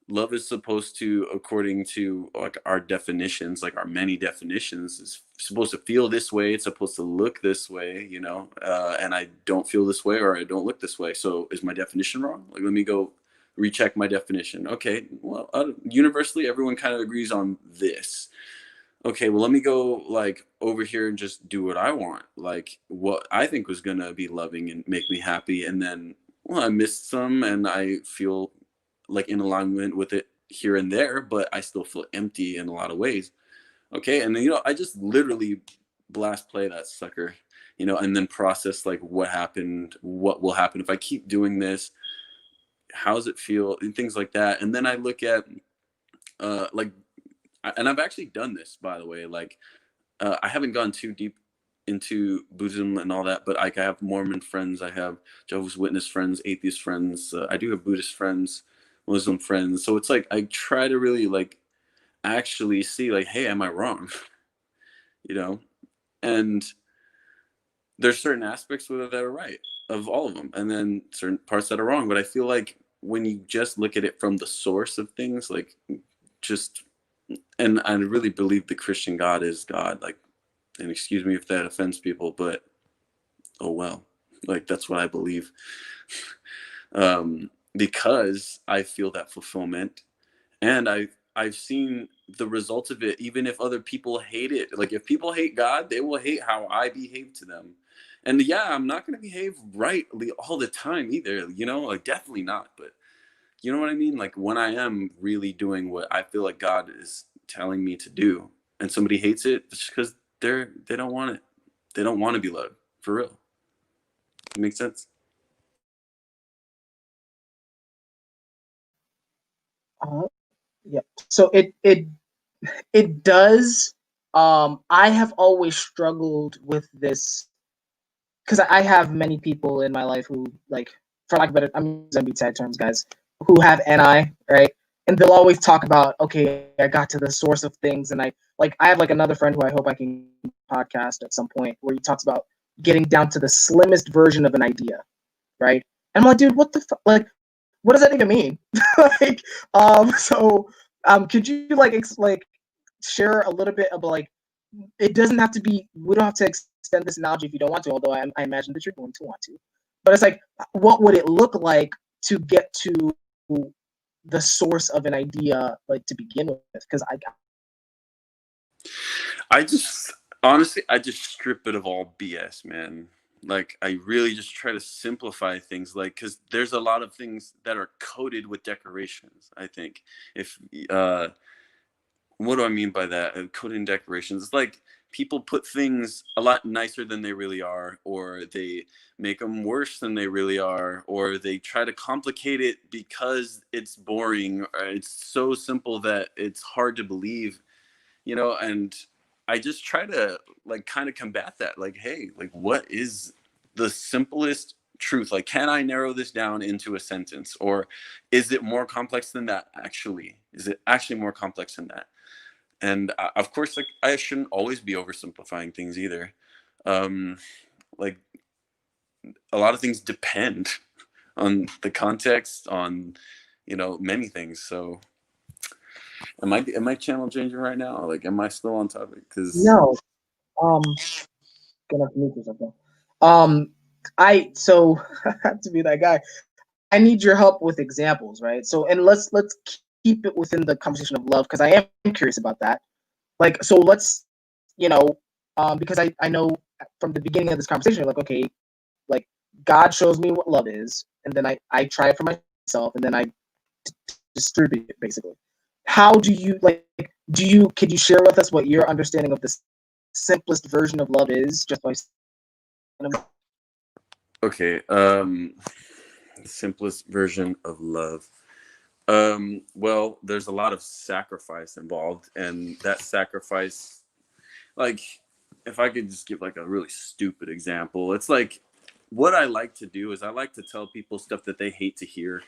love is supposed to, according to like our definitions, like our many definitions, is supposed to feel this way. It's supposed to look this way, and I don't feel this way or I don't look this way. So is my definition wrong? Like, let me go recheck my definition. Okay, well, universally, everyone kind of agrees on this. Okay, well, let me go like over here and just do what I want, like what I think was gonna be loving and make me happy, and then well, I missed some, and I feel like in alignment with it here and there, but I still feel empty in a lot of ways. Okay, and then I just literally blast play that sucker, and then process like what happened, what will happen if I keep doing this, how does it feel, and things like that. And then I look at like, and I've actually done this, by the way, like I haven't gone too deep into Buddhism and all that, but like I have Mormon friends, I have Jehovah's Witness friends, atheist friends, I do have Buddhist friends, Muslim friends. So it's like I try to really like actually see like, hey, am I wrong? you know, and there's certain aspects with it that are right of all of them, and then certain parts that are wrong. But I feel like when you just look at it from the source of things, like just, and I really believe the Christian God is God, like, and excuse me if that offends people, but oh well, like that's what I believe. Because I feel that fulfillment, and I've seen the results of it. Even if other people hate it, like if people hate God, they will hate how I behave to them. And yeah, I'm not going to behave rightly all the time either, like definitely not. But you know what I mean? Like when I am really doing what I feel like God is telling me to do, and somebody hates it, it's because they don't want it. They don't want to be loved for real. It makes sense. Yeah. So it does. I have always struggled with this because I have many people in my life who, like, for lack of better, I'm using MBTI terms, guys, who have NI, right? And they'll always talk about, okay, I got to the source of things, and I have like another friend who I hope I can podcast at some point where he talks about getting down to the slimmest version of an idea, right? And I'm like, dude, what the fuck? Like, what does that even mean? like, so, could you like share a little bit about like it doesn't have to be we don't have to extend this analogy if you don't want to, although I imagine that you're going to want to. But it's like, what would it look like to get to the source of an idea, like to begin with? Because I just honestly, I just strip it of all BS, man. Like I really just try to simplify things, like because there's a lot of things that are coated with decorations. I think if what do I mean by that? Coated in decorations. It's like people put things a lot nicer than they really are, or they make them worse than they really are, or they try to complicate it because it's boring, or it's so simple that it's hard to believe, and I just try to like kind of combat that. Like, hey, like what is the simplest truth? Like, can I narrow this down into a sentence, or is it more complex than that? Actually, is it actually more complex than that? And of course, like I shouldn't always be oversimplifying things either. um like a lot of things depend on the context, on many things. So am I channel changing right now? Like, am I still on topic? Because No. Gonna have to mute this, okay. I so to be that guy, I need your help with examples, right? So, and let's keep it within the conversation of love, because I am curious about that. Like, so let's, because I know from the beginning of this conversation, like, okay, like God shows me what love is, and then I try it for myself, and then I distribute it basically. How do you like? Could you share with us what your understanding of the simplest version of love is, just by okay, simplest version of love. Well, there's a lot of sacrifice involved, and that sacrifice, like, if I could just give like a really stupid example, it's like what I like to do is I like to tell people stuff that they hate to hear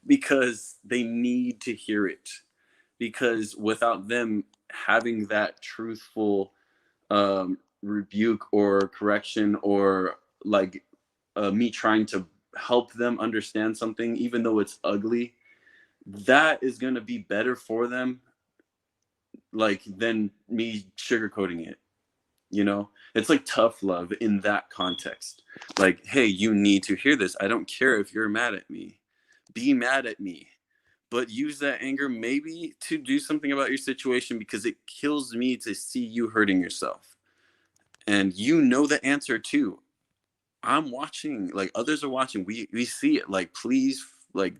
because they need to hear it. Because without them having that truthful rebuke or correction, or like me trying to help them understand something, even though it's ugly, that is going to be better for them, like, than me sugarcoating it. It's like tough love in that context. Like, hey, you need to hear this. I don't care if you're mad at me. Be mad at me, but use that anger maybe to do something about your situation, because it kills me to see you hurting yourself. And the answer too. I'm watching, like others are watching. We see it. Like, please, like,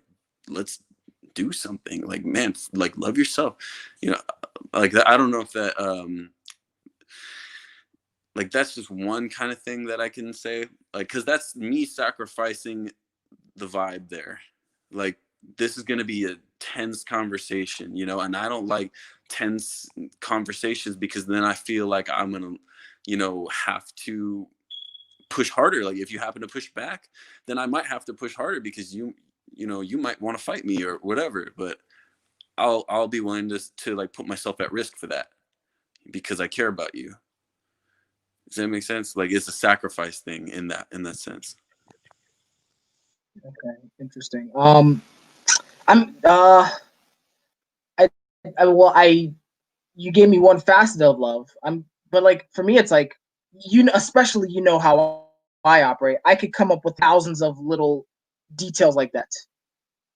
let's do something. Like, man, like, love yourself. You know, like that. I don't know if that like that's just one kind of thing that I can say. Like, because that's me sacrificing the vibe there. Like, this is going to be a tense conversation, and I don't like tense conversations, because then I feel like I'm going to, have to push harder. Like, if you happen to push back, then I might have to push harder, because you might want to fight me or whatever. But I'll be willing to like put myself at risk for that, because I care about you. Does that make sense? Like, it's a sacrifice thing in that sense. okay, interesting. I'm I you gave me one facet of love. But like for me, it's like especially how I operate. I could come up with thousands of little details like that.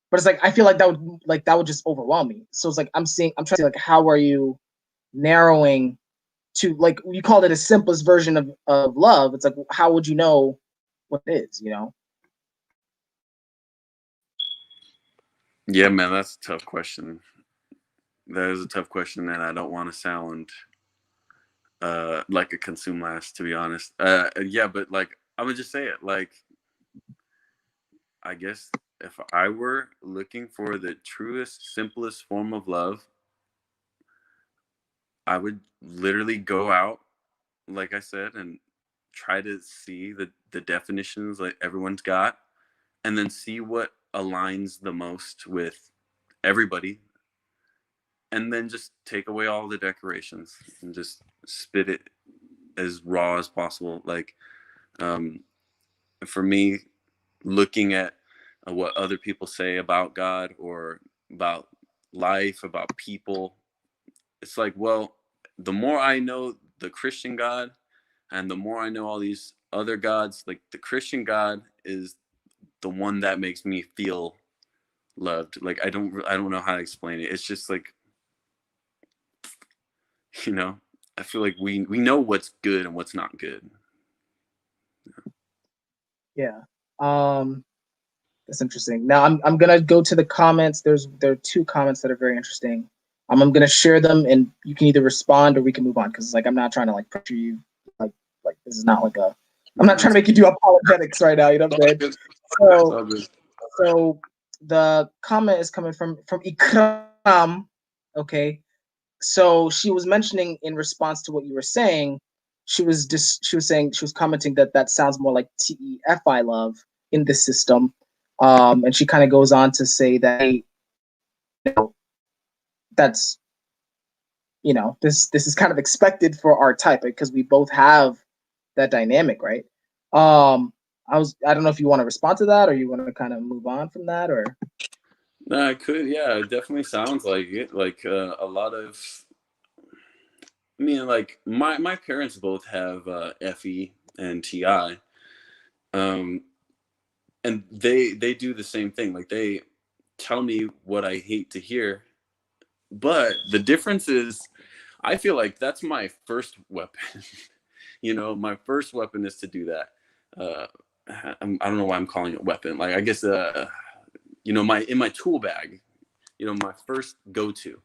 But it's like I feel like that would just overwhelm me. So it's like I'm trying to see like how are you narrowing to, like, you called it a simplest version of love. It's like how would you know what it is? Yeah, man, that's a tough question. That is a tough question, and I don't want to sound like a consume last, to be honest. Yeah, but like I would just say it. Like, I guess if I were looking for the truest, simplest form of love, I would literally go out, like I said, and try to see the definitions like everyone's got, and then see what aligns the most with everybody, and then just take away all the decorations and just spit it as raw as possible. Like, um, for me, looking at what other people say about God, or about life, about people, it's like, well, the more I know the Christian God, and the more I know all these other gods, like the Christian God is the one that makes me feel loved. Like, I don't know how to explain it. It's just like, you know, I feel like we know what's good and what's not good. Yeah. Um, that's interesting. Now I'm gonna go to the comments. There are two comments that are very interesting. I'm gonna share them, and you can either respond or we can move on because like I'm not trying to like pressure you. Like this is not like a. I'm not trying to make you do apologetics right now. You know what I'm saying? Good. It's So all good. so the comment is coming from Ikram. Okay, so she was mentioning in response to what you were saying, she was saying she was commenting that that sounds more like TEFI love in this system, and she kind of goes on to say that hey, you know, that's this is kind of expected for our type because we both have that dynamic, right? I don't know if you want to respond to that or you want to kind of move on from that or. No, I could. Yeah, it definitely sounds like it. Like a lot of. I mean, like my parents both have FE and TI, um, and they do the same thing. Like they tell me what I hate to hear, but the difference is, I feel like that's my first weapon. My first weapon is to do that. Uh, I don't know why I'm calling it a weapon. Like I guess my in my tool bag, my first go-to.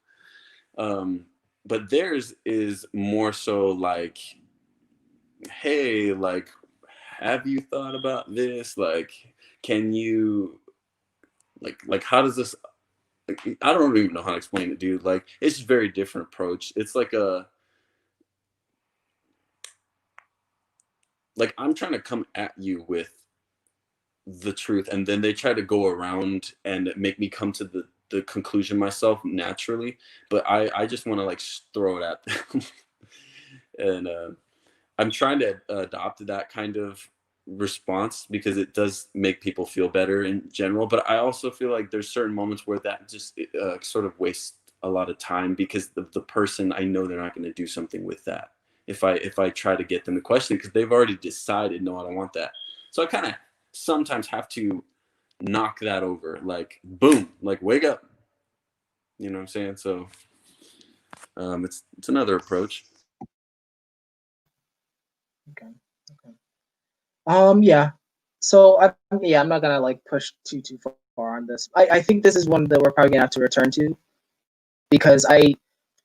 But theirs is more so like, hey, like, have you thought about this? Like, can you like how does this like, I don't even know how to explain it, dude. Like it's just a very different approach. It's like I'm trying to come at you with the truth, and then they try to go around and make me come to the conclusion myself naturally, but I just want to like throw it at them. And I'm trying to adopt that kind of response because it does make people feel better in general, but I also feel like there's certain moments where that just sort of wastes a lot of time because the person, I know they're not going to do something with that if I try to get them to question because they've already decided, no, I don't want that. So I kind of sometimes have to knock that over, like boom, like wake up. You know what I'm saying? So it's another approach. Okay. Okay. Yeah. So I'm not gonna like push too far on this. I think this is one that we're probably gonna have to return to because I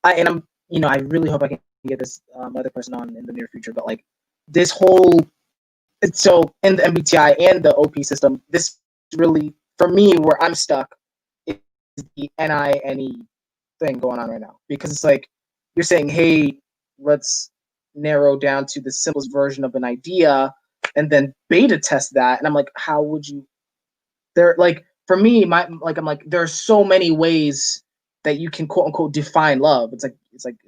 and I'm I really hope I can get this other person on in the near future. But like this whole so in the MBTI and the OP system, this really for me where I'm stuck is the NINE thing going on right now because it's like you're saying, hey, let's narrow down to the simplest version of an idea and then beta test that. And I'm like, how would you? There, like for me, I'm like, there are so many ways that you can quote unquote define love. It's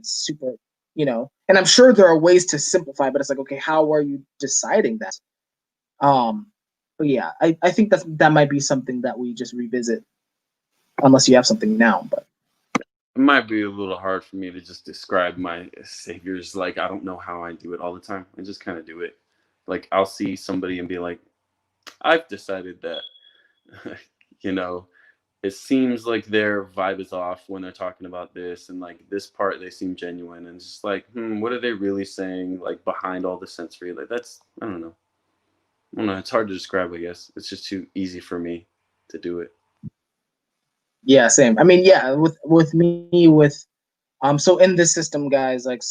super, and I'm sure there are ways to simplify, but it's like, okay, how are you deciding that? Um, but yeah, I think that might be something that we just revisit unless you have something now, but. It might be a little hard for me to just describe my saviors. Like I don't know how I do it all the time. I just kind of do it. Like I'll see somebody and be like, I've decided that, you know, it seems like their vibe is off when they're talking about this, and like this part they seem genuine, and it's just like, what are they really saying? Like behind all the sensory, like that's I don't know. I don't know. It's hard to describe. I guess it's just too easy for me to do it. Yeah, same. I mean, yeah, with me so in this system, guys, like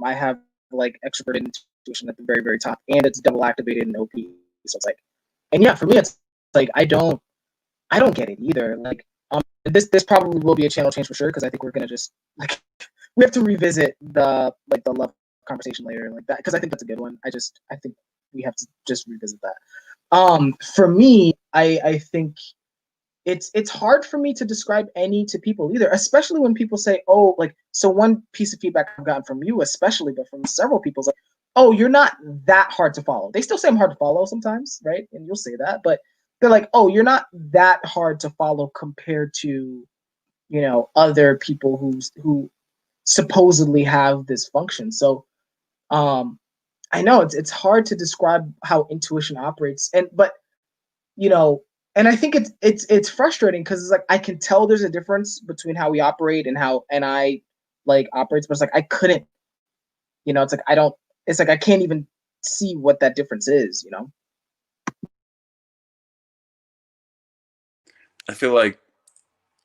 I have like extroverted intuition at the very very top, and it's double activated in OP. So it's like, and yeah, for me, it's like I don't get it either. Like this probably will be a channel change for sure because I think we're gonna just like we have to revisit the love conversation later like that because I think that's a good one. I think we have to just revisit that. For me, I think it's hard for me to describe any to people either, especially when people say, oh, like, so one piece of feedback I've gotten from you, especially, but from several people, is like, oh, you're not that hard to follow. They still say I'm hard to follow sometimes, right? And you'll say that, but they're like, oh, you're not that hard to follow compared to, other people who supposedly have this function. So, um, I know it's hard to describe how intuition operates, but you know, and I think it's frustrating because it's like I can tell there's a difference between how we operate and how and I like operates, but it's like I couldn't, it's like I don't, it's like I can't even see what that difference is. I feel like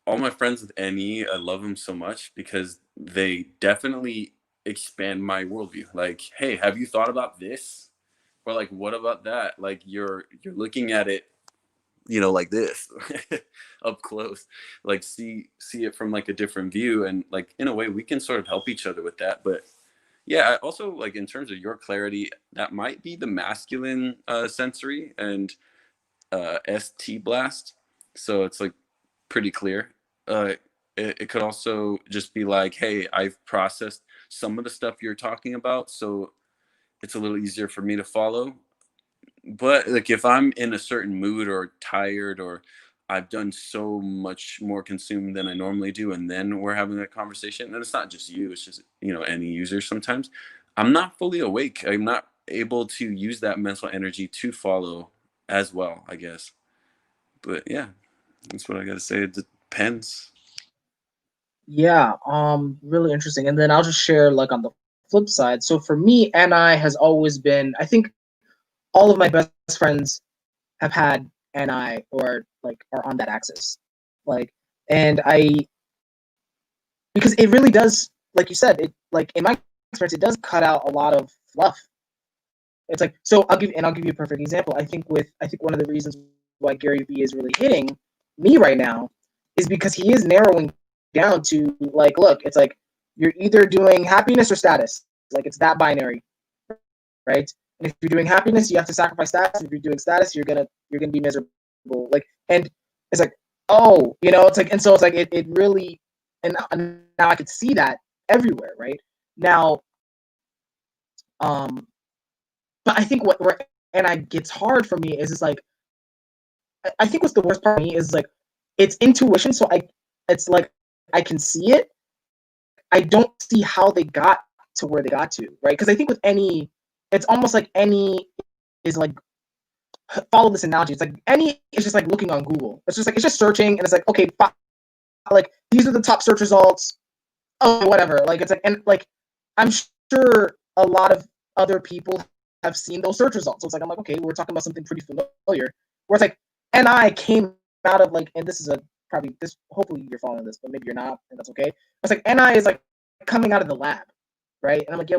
all my friends with NE, I love them so much because they definitely expand my worldview. Like, hey, have you thought about this? Or like, what about that? Like, you're looking at it, like this, up close. Like, see it from like a different view, and like in a way, we can sort of help each other with that. But yeah, I also like in terms of your clarity, that might be the masculine sensory and ST blast. So it's like pretty clear. Uh, it could also just be like, hey, I've processed some of the stuff you're talking about, so it's a little easier for me to follow. But like if I'm in a certain mood or tired or I've done so much more consumed than I normally do, and then we're having a conversation, and it's not just you, it's just any user. Sometimes I'm not fully awake. I'm not able to use that mental energy to follow as well, I guess. But yeah, that's what I gotta say. It depends. Yeah, really interesting. And then I'll just share like on the flip side. So for me, NI has always been, I think all of my best friends have had NI or like are on that axis. Like, and because it really does, like you said, it like in my experience, it does cut out a lot of fluff. It's like, so I'll give you a perfect example. I think one of the reasons why Gary Vee is really hitting me right now is because he is narrowing down to like, look, it's like you're either doing happiness or status. Like it's that binary, right? And if you're doing happiness, you have to sacrifice status. If you're doing status, you're gonna be miserable. Like, and it's like, oh, it's like, and so it's like it really, and now I could see that everywhere, right? Now, um, but I think what where and I gets hard for me is it's like I think what's the worst part for me is like it's intuition, so it's like I can see it, but it's like I don't see how they got to where they got to, right? Because I think with any, it's almost like any is like follow this analogy. It's like any is just like looking on Google. It's just searching, and it's like okay, like these are the top search results. Oh, whatever. Like it's like and like I'm sure a lot of other people have seen those search results. So it's like I'm like okay, we're talking about something pretty familiar. Where it's like and I came out of like and this is a probably this hopefully you're following this, but maybe you're not, and that's okay. It's like NI is like coming out of the lab, right? And I'm like, yeah,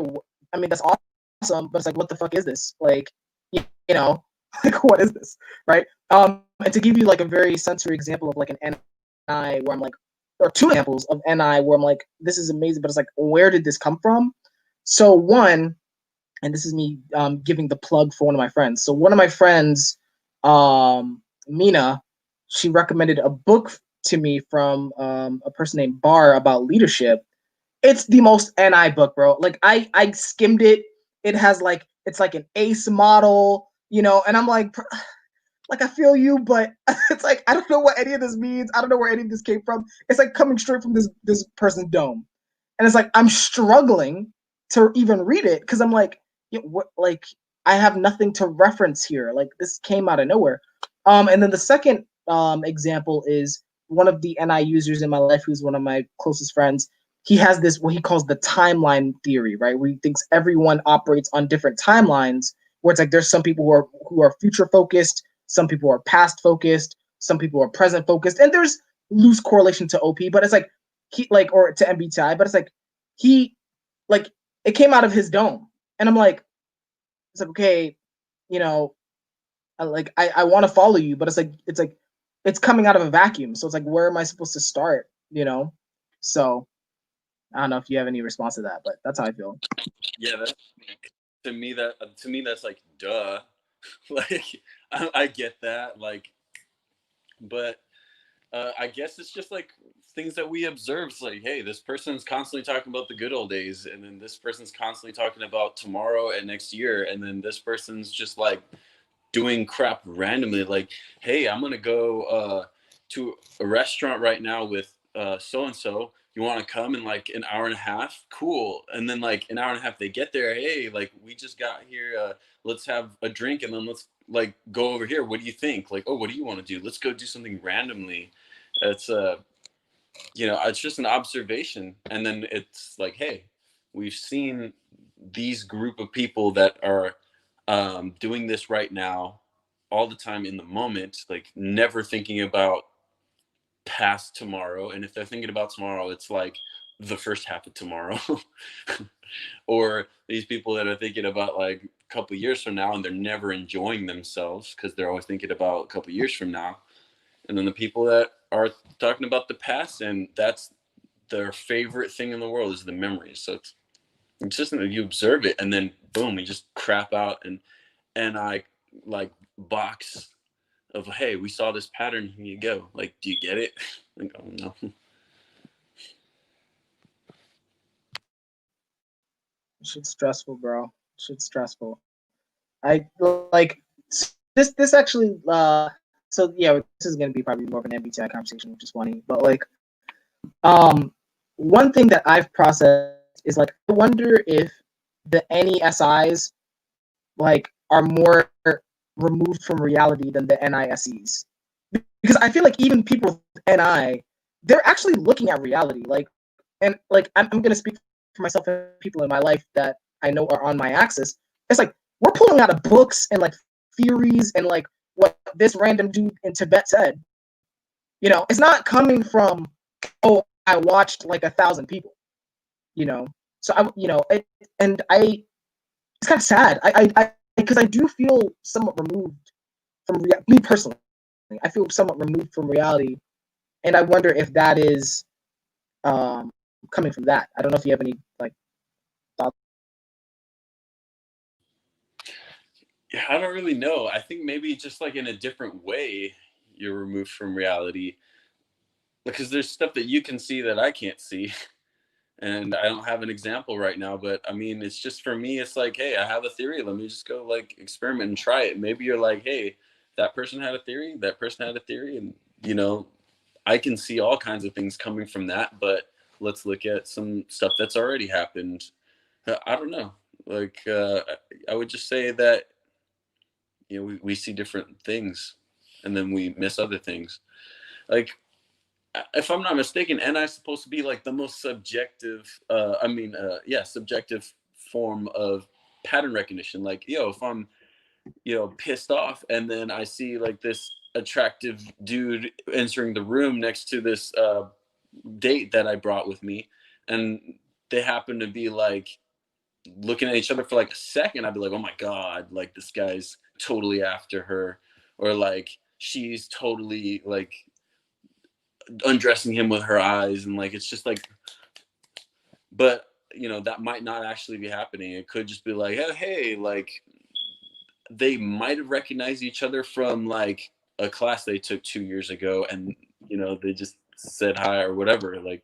I mean that's awesome, but it's like, what the fuck is this? Like, you know, like what is this, right? And to give you like a very sensory example of like an NI where I'm like, or two examples of NI where I'm like, this is amazing, but it's like, where did this come from? So one, and this is me giving the plug for one of my friends. So one of my friends, Mina, she recommended a book to me from a person named Bar about leadership. It's the most NI book, bro. Like I skimmed it. It has like it's like an ACE model, and I'm like I feel you, but it's like I don't know what any of this means. I don't know where any of this came from. It's like coming straight from this person's dome, and it's like I'm struggling to even read it because I'm like, what? Like I have nothing to reference here. Like this came out of nowhere. And then the second example is one of the NI users in my life, who's one of my closest friends. He has this what he calls the timeline theory, right? Where he thinks everyone operates on different timelines. Where it's like there's some people who are future focused, some people are past focused, some people are present focused, and there's loose correlation to OP, but it's like he like or to MBTI, but it's like he like it came out of his dome, and I'm like, it's like okay, you know, I want to follow you, but it's like it's coming out of a vacuum, so it's like where am I supposed to start? So I don't know if you have any response to that, but that's how I feel. Yeah, to me that's like duh. Like I get that, like, but I guess it's just like things that we observe. It's like, hey, this person's constantly talking about the good old days, and then this person's constantly talking about tomorrow and next year, and then this person's just like doing crap randomly. Like, hey, I'm gonna go to a restaurant right now with so and so. You want to come in like an hour and a half? Cool. And then like an hour and a half, they get there. Hey, like we just got here. Let's have a drink, and then let's like go over here. What do you think? Like, oh, what do you want to do? Let's go do something randomly. It's it's just an observation, and then it's like, hey, we've seen these group of people that are doing this right now all the time in the moment, like never thinking about past tomorrow, and if they're thinking about tomorrow, it's like the first half of tomorrow. Or these people that are thinking about like a couple years from now, and they're never enjoying themselves because they're always thinking about a couple years from now. And then the people that are talking about the past, and that's their favorite thing in the world is the memories. So it's just that you observe it, and then boom, you just crap out, and I like box of, hey, we saw this pattern, here you go. Like, do you get it? Like, oh no. Shit's stressful, bro. Shit's stressful. I like this actually. So yeah, this is gonna be probably more of an MBTI conversation, which is funny. But like, one thing that I've processed is like, I wonder if the NESIs like are more removed from reality than the NISEs, because I feel like even people with NI, they're actually looking at reality. Like, and like I'm gonna speak for myself and people in my life that I know are on my axis. It's like we're pulling out of books and like theories and like what this random dude in Tibet said. You know, it's not coming from, oh, I watched like 1,000 people. You know, so and it's kind of sad. Because I do feel somewhat removed from me personally. I feel somewhat removed from reality, and I wonder if that is coming from that. I don't know if you have any like thoughts. Yeah, I don't really know. I think maybe just like in a different way, you're removed from reality because there's stuff that you can see that I can't see. And I don't have an example right now, but I mean, it's just for me, it's like, hey, I have a theory. Let me just go like experiment and try it. Maybe you're like, hey, that person had a theory, that person had a theory, and I can see all kinds of things coming from that. But let's look at some stuff that's already happened. I don't know. Like, I would just say that we see different things, and then we miss other things. Like, if I'm not mistaken, NI is supposed to be like the most subjective. Subjective form of pattern recognition. Like, if I'm pissed off, and then I see like this attractive dude entering the room next to this date that I brought with me, and they happen to be like looking at each other for like a second, I'd be like, oh my god, like this guy's totally after her, or like she's totally like undressing him with her eyes, and like it's just like, but that might not actually be happening. It could just be like, hey, like they might have recognized each other from like a class they took 2 years ago, and they just said hi or whatever. Like,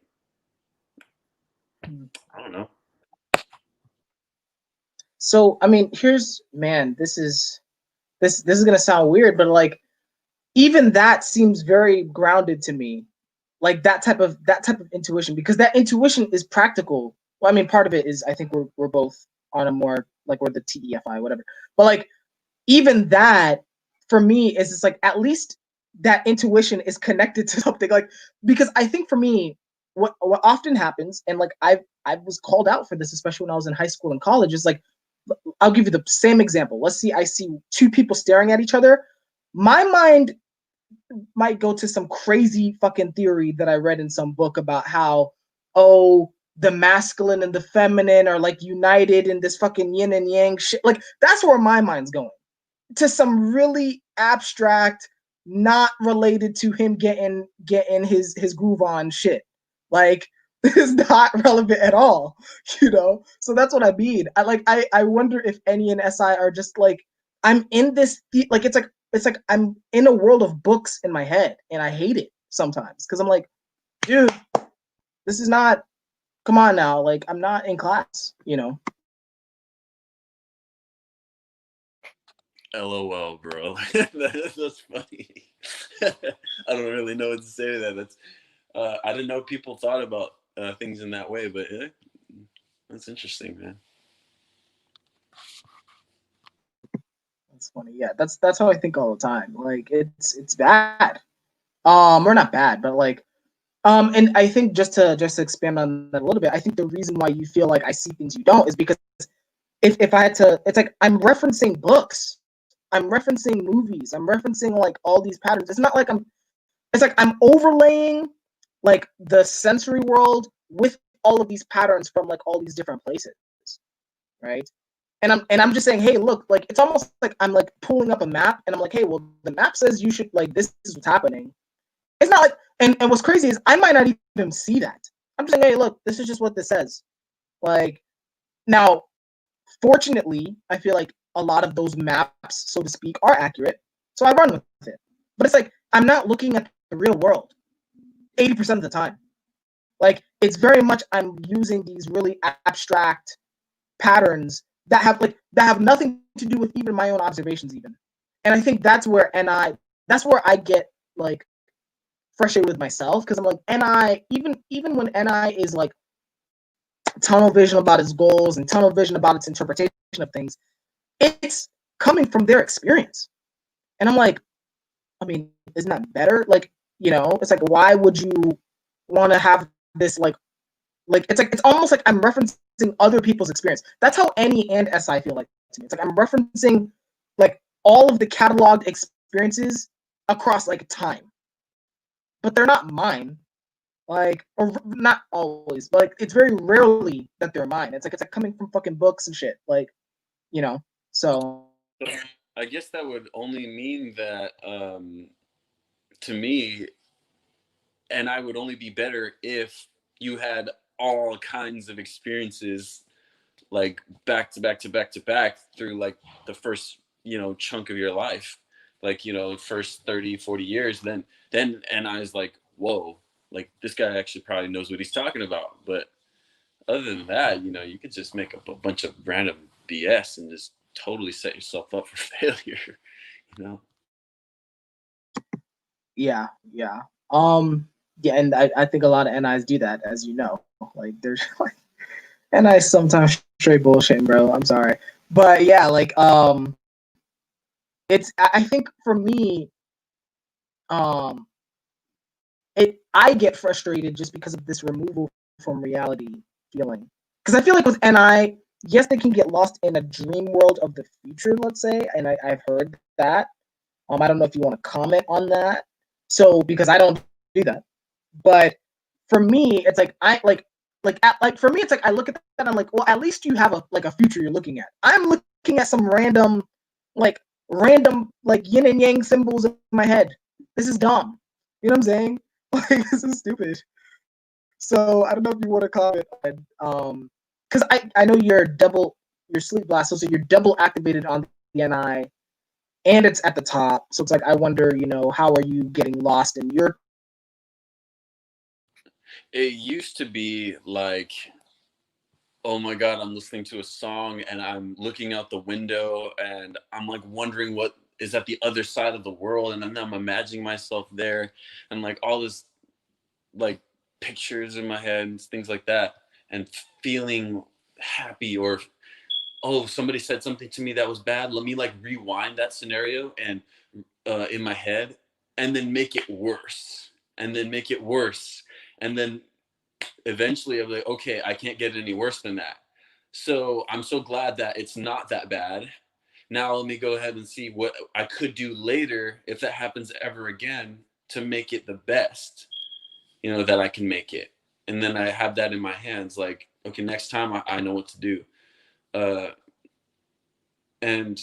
I don't know. So I mean, this is gonna sound weird, but like even that seems very grounded to me. Like that type of intuition, because that intuition is practical. Well, I mean, part of it is I think we're both on a more like we're the TEFI, whatever. But like even that for me is just like at least that intuition is connected to something. Like, because I think for me, what often happens, and like I was called out for this, especially when I was in high school and college, is like, I'll give you the same example. Let's see, I see two people staring at each other. My mind might go to some crazy fucking theory that I read in some book about how, oh, the masculine and the feminine are like united in this fucking yin and yang shit. Like, that's where my mind's going, to some really abstract, not related to him getting his groove on shit. Like, is not relevant at all, So that's what I mean. I wonder if any and SI are just like, I'm in this like it's like I'm in a world of books in my head, and I hate it sometimes because I'm like, dude, this is not. Come on now, like I'm not in class. LOL, bro. That's funny. I don't really know what to say to that. That's I didn't know people thought about things in that way, but that's interesting, man. That's funny. Yeah, that's how I think all the time. Like it's bad. Or not bad, but like and I think just to expand on that a little bit, I think the reason why you feel like I see things you don't is because if I had to, it's like I'm referencing books, I'm referencing movies, I'm referencing like all these patterns. It's not like I'm it's like I'm overlaying like the sensory world with all of these patterns from like all these different places, right? And I'm just saying, hey, look, like it's almost like I'm like pulling up a map and I'm like, hey, well, the map says you should like this is what's happening. It's not like and what's crazy is I might not even see that. I'm just saying, hey, look, this is just what this says. Like now, fortunately, I feel like a lot of those maps, so to speak, are accurate. So I run with it. But it's like I'm not looking at the real world 80% of the time. Like it's very much I'm using these really abstract patterns that have nothing to do with even my own observations even. And I think that's where I get like frustrated with myself because I'm like NI even when NI is like tunnel vision about its goals and tunnel vision about its interpretation of things, it's coming from their experience. And I'm like, I mean, isn't that better? Like, it's like why would you want to have this like it's almost like I'm referencing other people's experience. That's how NE and SI feel like to me. It's like I'm referencing like all of the cataloged experiences across like time, but they're not mine. Like, or not always, but like it's very rarely that they're mine. It's like coming from fucking books and shit. Like, so I guess that would only mean that to me, and I would only be better if you had all kinds of experiences like back to back to back to back through like the first chunk of your life, like first 30, 40 years. Then and I was like, whoa, like this guy actually probably knows what he's talking about. But other than that, you could just make up a bunch of random BS and just totally set yourself up for failure. you know yeah. Yeah, and I think a lot of NIs do that, as you know. Like there's like NIs sometimes straight bullshit, bro. I'm sorry. But yeah, like it's I think for me, um I get frustrated just because of this removal from reality feeling. Because I feel like with NI, yes, they can get lost in a dream world of the future, let's say, and I've heard that. I don't know if you want to comment on that. So because I don't do that, but for me, it's like for me, it's like I look at that and I'm like, well, at least you have a future you're looking at. I'm looking at some like random like yin and yang symbols in my head. This is dumb. You know what I'm saying? Like this is stupid. So I don't know if you want to comment on because I know your sleep blast, so you're double activated on the NI and it's at the top. So it's like I wonder, how are you getting lost in your it used to be like, oh my god, I'm listening to a song and I'm looking out the window and I'm like wondering what is at the other side of the world, and then I'm imagining myself there and like all this like pictures in my head and things like that, and feeling happy, or oh, somebody said something to me that was bad, let me like rewind that scenario and in my head, and then make it worse, and then make it worse, and then eventually I'm like, okay, I can't get any worse than that. So I'm so glad that it's not that bad. Now let me go ahead and see what I could do later if that happens ever again to make it the best, that I can make it. And then I have that in my hands, like, okay, next time I know what to do. Uh, and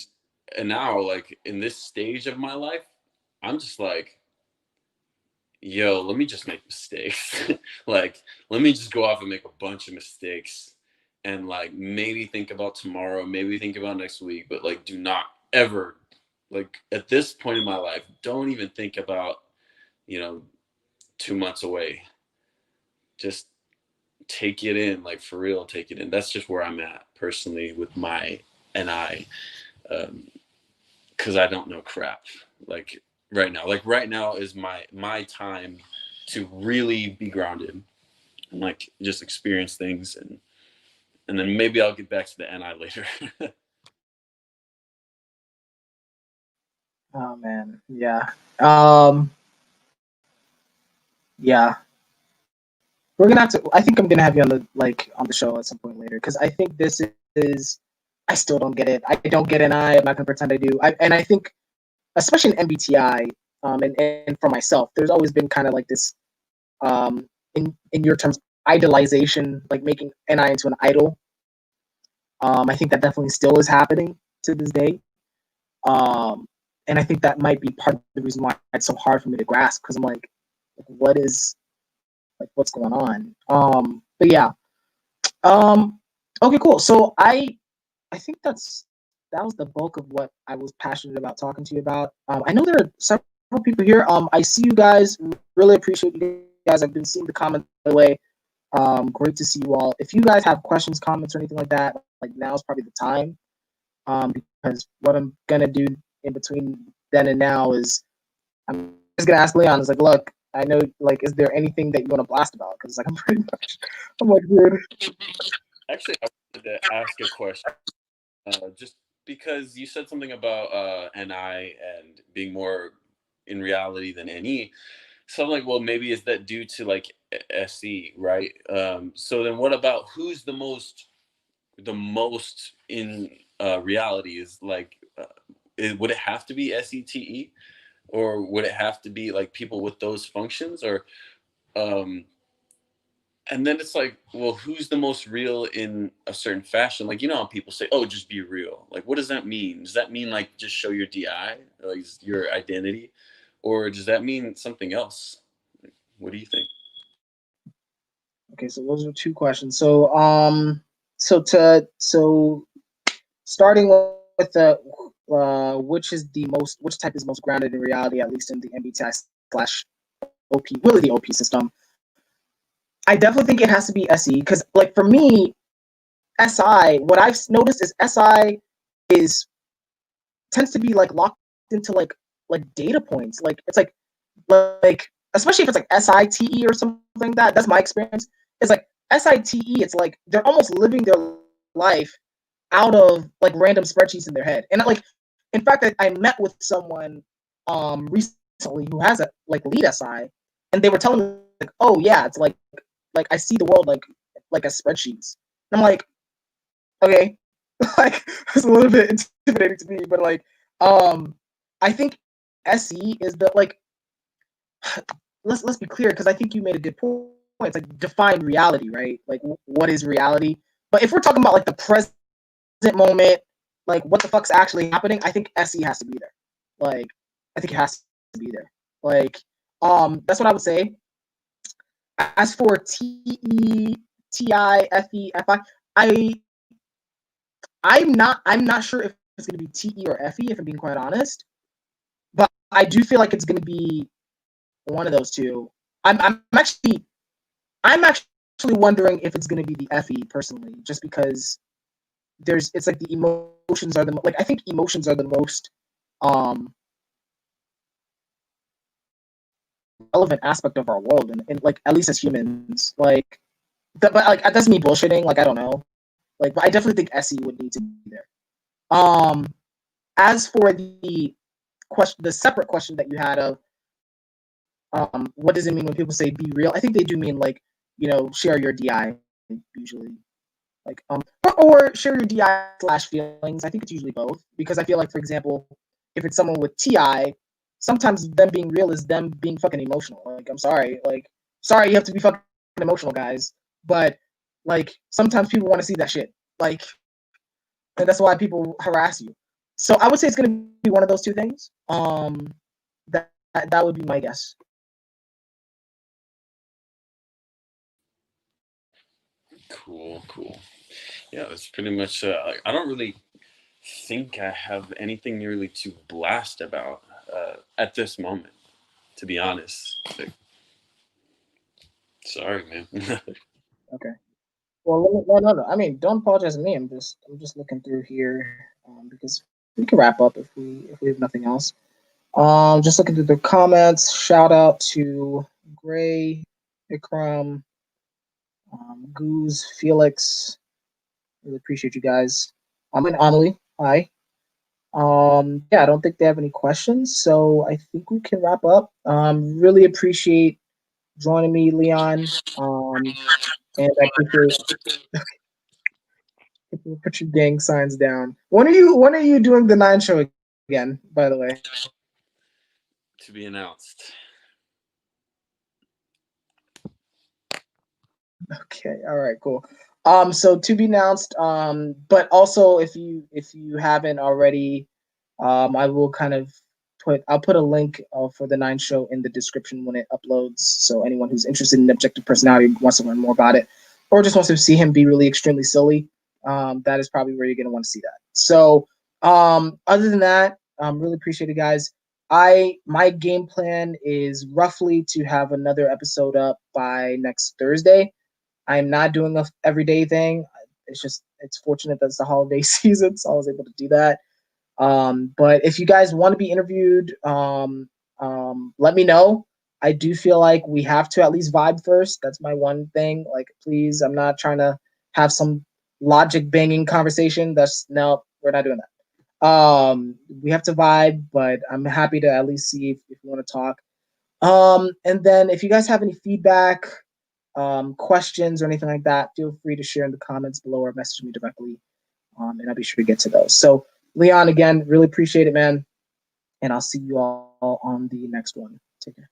and now, like in this stage of my life, I'm just like, yo, let me just make mistakes. Like, let me just go off and make a bunch of mistakes and like maybe think about tomorrow, maybe think about next week, but like do not ever, like at this point in my life, don't even think about, you know, 2 months away. Just take it in, like for real, take it in. That's just where I'm at personally with my NI. Because I don't know crap. Like right now is my time to really be grounded and like just experience things, and then maybe I'll get back to the NI later. Oh man, yeah. Um yeah. We're gonna have to I think I'm gonna have you on the show at some point later because I think this is I still don't get it. I don't get an I. I'm not gonna pretend I do. And I think especially in MBTI, and for myself, there's always been kind of like this, in your terms, idolization, like making NI into an idol. I think that definitely still is happening to this day. And I think that might be part of the reason why it's so hard for me to grasp, because I'm like, what is, like, what's going on? But yeah. Okay, cool. So I think that was the bulk of what I was passionate about talking to you about. I know there are several people here. I see you guys. Really appreciate you guys. I've been seeing the comments, by the way. Great to see you all. If you guys have questions, comments, or anything like that, like, now is probably the time. Because what I'm gonna do in between then and now is I'm just gonna ask Leon. Is like, look, I know, like, is there anything that you want to blast about? Because, like, I'm pretty much, I'm like, dude. Actually, I wanted to ask a question. Just because you said something about NI and being more in reality than NE. So I'm like, well, maybe is that due to like SE, right? So then what about who's the most in reality? Is like, would it have to be SETE, or would it have to be like people with those functions, or um, and then it's like, well, who's the most real in a certain fashion? Like, you know how people say, oh, just be real. Like, what does that mean? Does that mean like just show your DI, like your identity, or does that mean something else? Like, what do you think? Okay, so those are two questions. So starting with the which type is most grounded in reality, at least in the MBTI slash OP, really the OP system. I definitely think it has to be SE, because, like, for me, SI, what I've noticed is SI is tends to be like locked into like data points. Like, it's like especially if it's like SITE or something like that. That's my experience. It's like SITE. It's like they're almost living their life out of like random spreadsheets in their head. And, like, in fact, I met with someone recently who has a like lead SI, and they were telling me, like, oh yeah, it's like I see the world like as spreadsheets. And I'm like, okay, like, it's a little bit intimidating to me, but, like, I think SE is the, like, let's be clear, because I think you made a good point. It's like, define reality, right? Like, what is reality? But if we're talking about like the present moment, like, what the fuck's actually happening, I think SE has to be there. Like, I think it has to be there. Like, that's what I would say. As for TE, TI, FE, FI, I I'm not sure if it's gonna be TE or FE, if I'm being quite honest. But I do feel like it's gonna be one of those two. I'm actually wondering if it's gonna be the FE personally, just because it's like the emotions are the, like, I think emotions are the most um relevant aspect of our world, and like, at least as humans, like, but like, that doesn't mean bullshitting. Like, I don't know. Like, but I definitely think SE would need to be there. Um, as for the separate question that you had of, what does it mean when people say be real? I think they do mean, like, share your DI usually, like, or share your DI slash feelings. I think it's usually both, because I feel like, for example, if it's someone with TI, sometimes them being real is them being fucking emotional. Like, I'm sorry, like, sorry, you have to be fucking emotional, guys, but, like, sometimes people want to see that shit, like, and that's why people harass you. So I would say it's gonna be one of those two things. That would be my guess. Cool, cool. Yeah, that's pretty much. I don't really think I have anything really to blast about at this moment, to be honest. Like, sorry, man. Okay. Well, no. I mean, don't apologize to me. I'm just looking through here, because we can wrap up if we have nothing else. Just looking through the comments. Shout out to Gray, Ikram, Goose, Felix. Really appreciate you guys. And Amelie. Hi. Yeah, I don't think they have any questions, so I think we can wrap up. Really appreciate joining me, Leon. And I appreciate, put your gang signs down. When are you doing the 9 show again, by the way? To be announced. Okay, all right, cool. So to be announced. But also if you haven't already, I will kind of I'll put a link for the Nine show in the description when it uploads. So anyone who's interested in objective personality, wants to learn more about it, or just wants to see him be really extremely silly, that is probably where you're gonna want to see that. So other than that, really appreciate it, guys. My game plan is roughly to have another episode up by next Thursday. I'm not doing a everyday thing. It's fortunate that it's the holiday season, so I was able to do that. But if you guys want to be interviewed, let me know. I do feel like we have to at least vibe first. That's my one thing. Like, please, I'm not trying to have some logic banging conversation. No, we're not doing that. We have to vibe, but I'm happy to at least see if you want to talk. And then if you guys have any feedback, questions or anything like that, feel free to share in the comments below or message me directly, and I'll be sure to get to those. So, Leon, again, really appreciate it, man, and I'll see you all on the next one. Take care.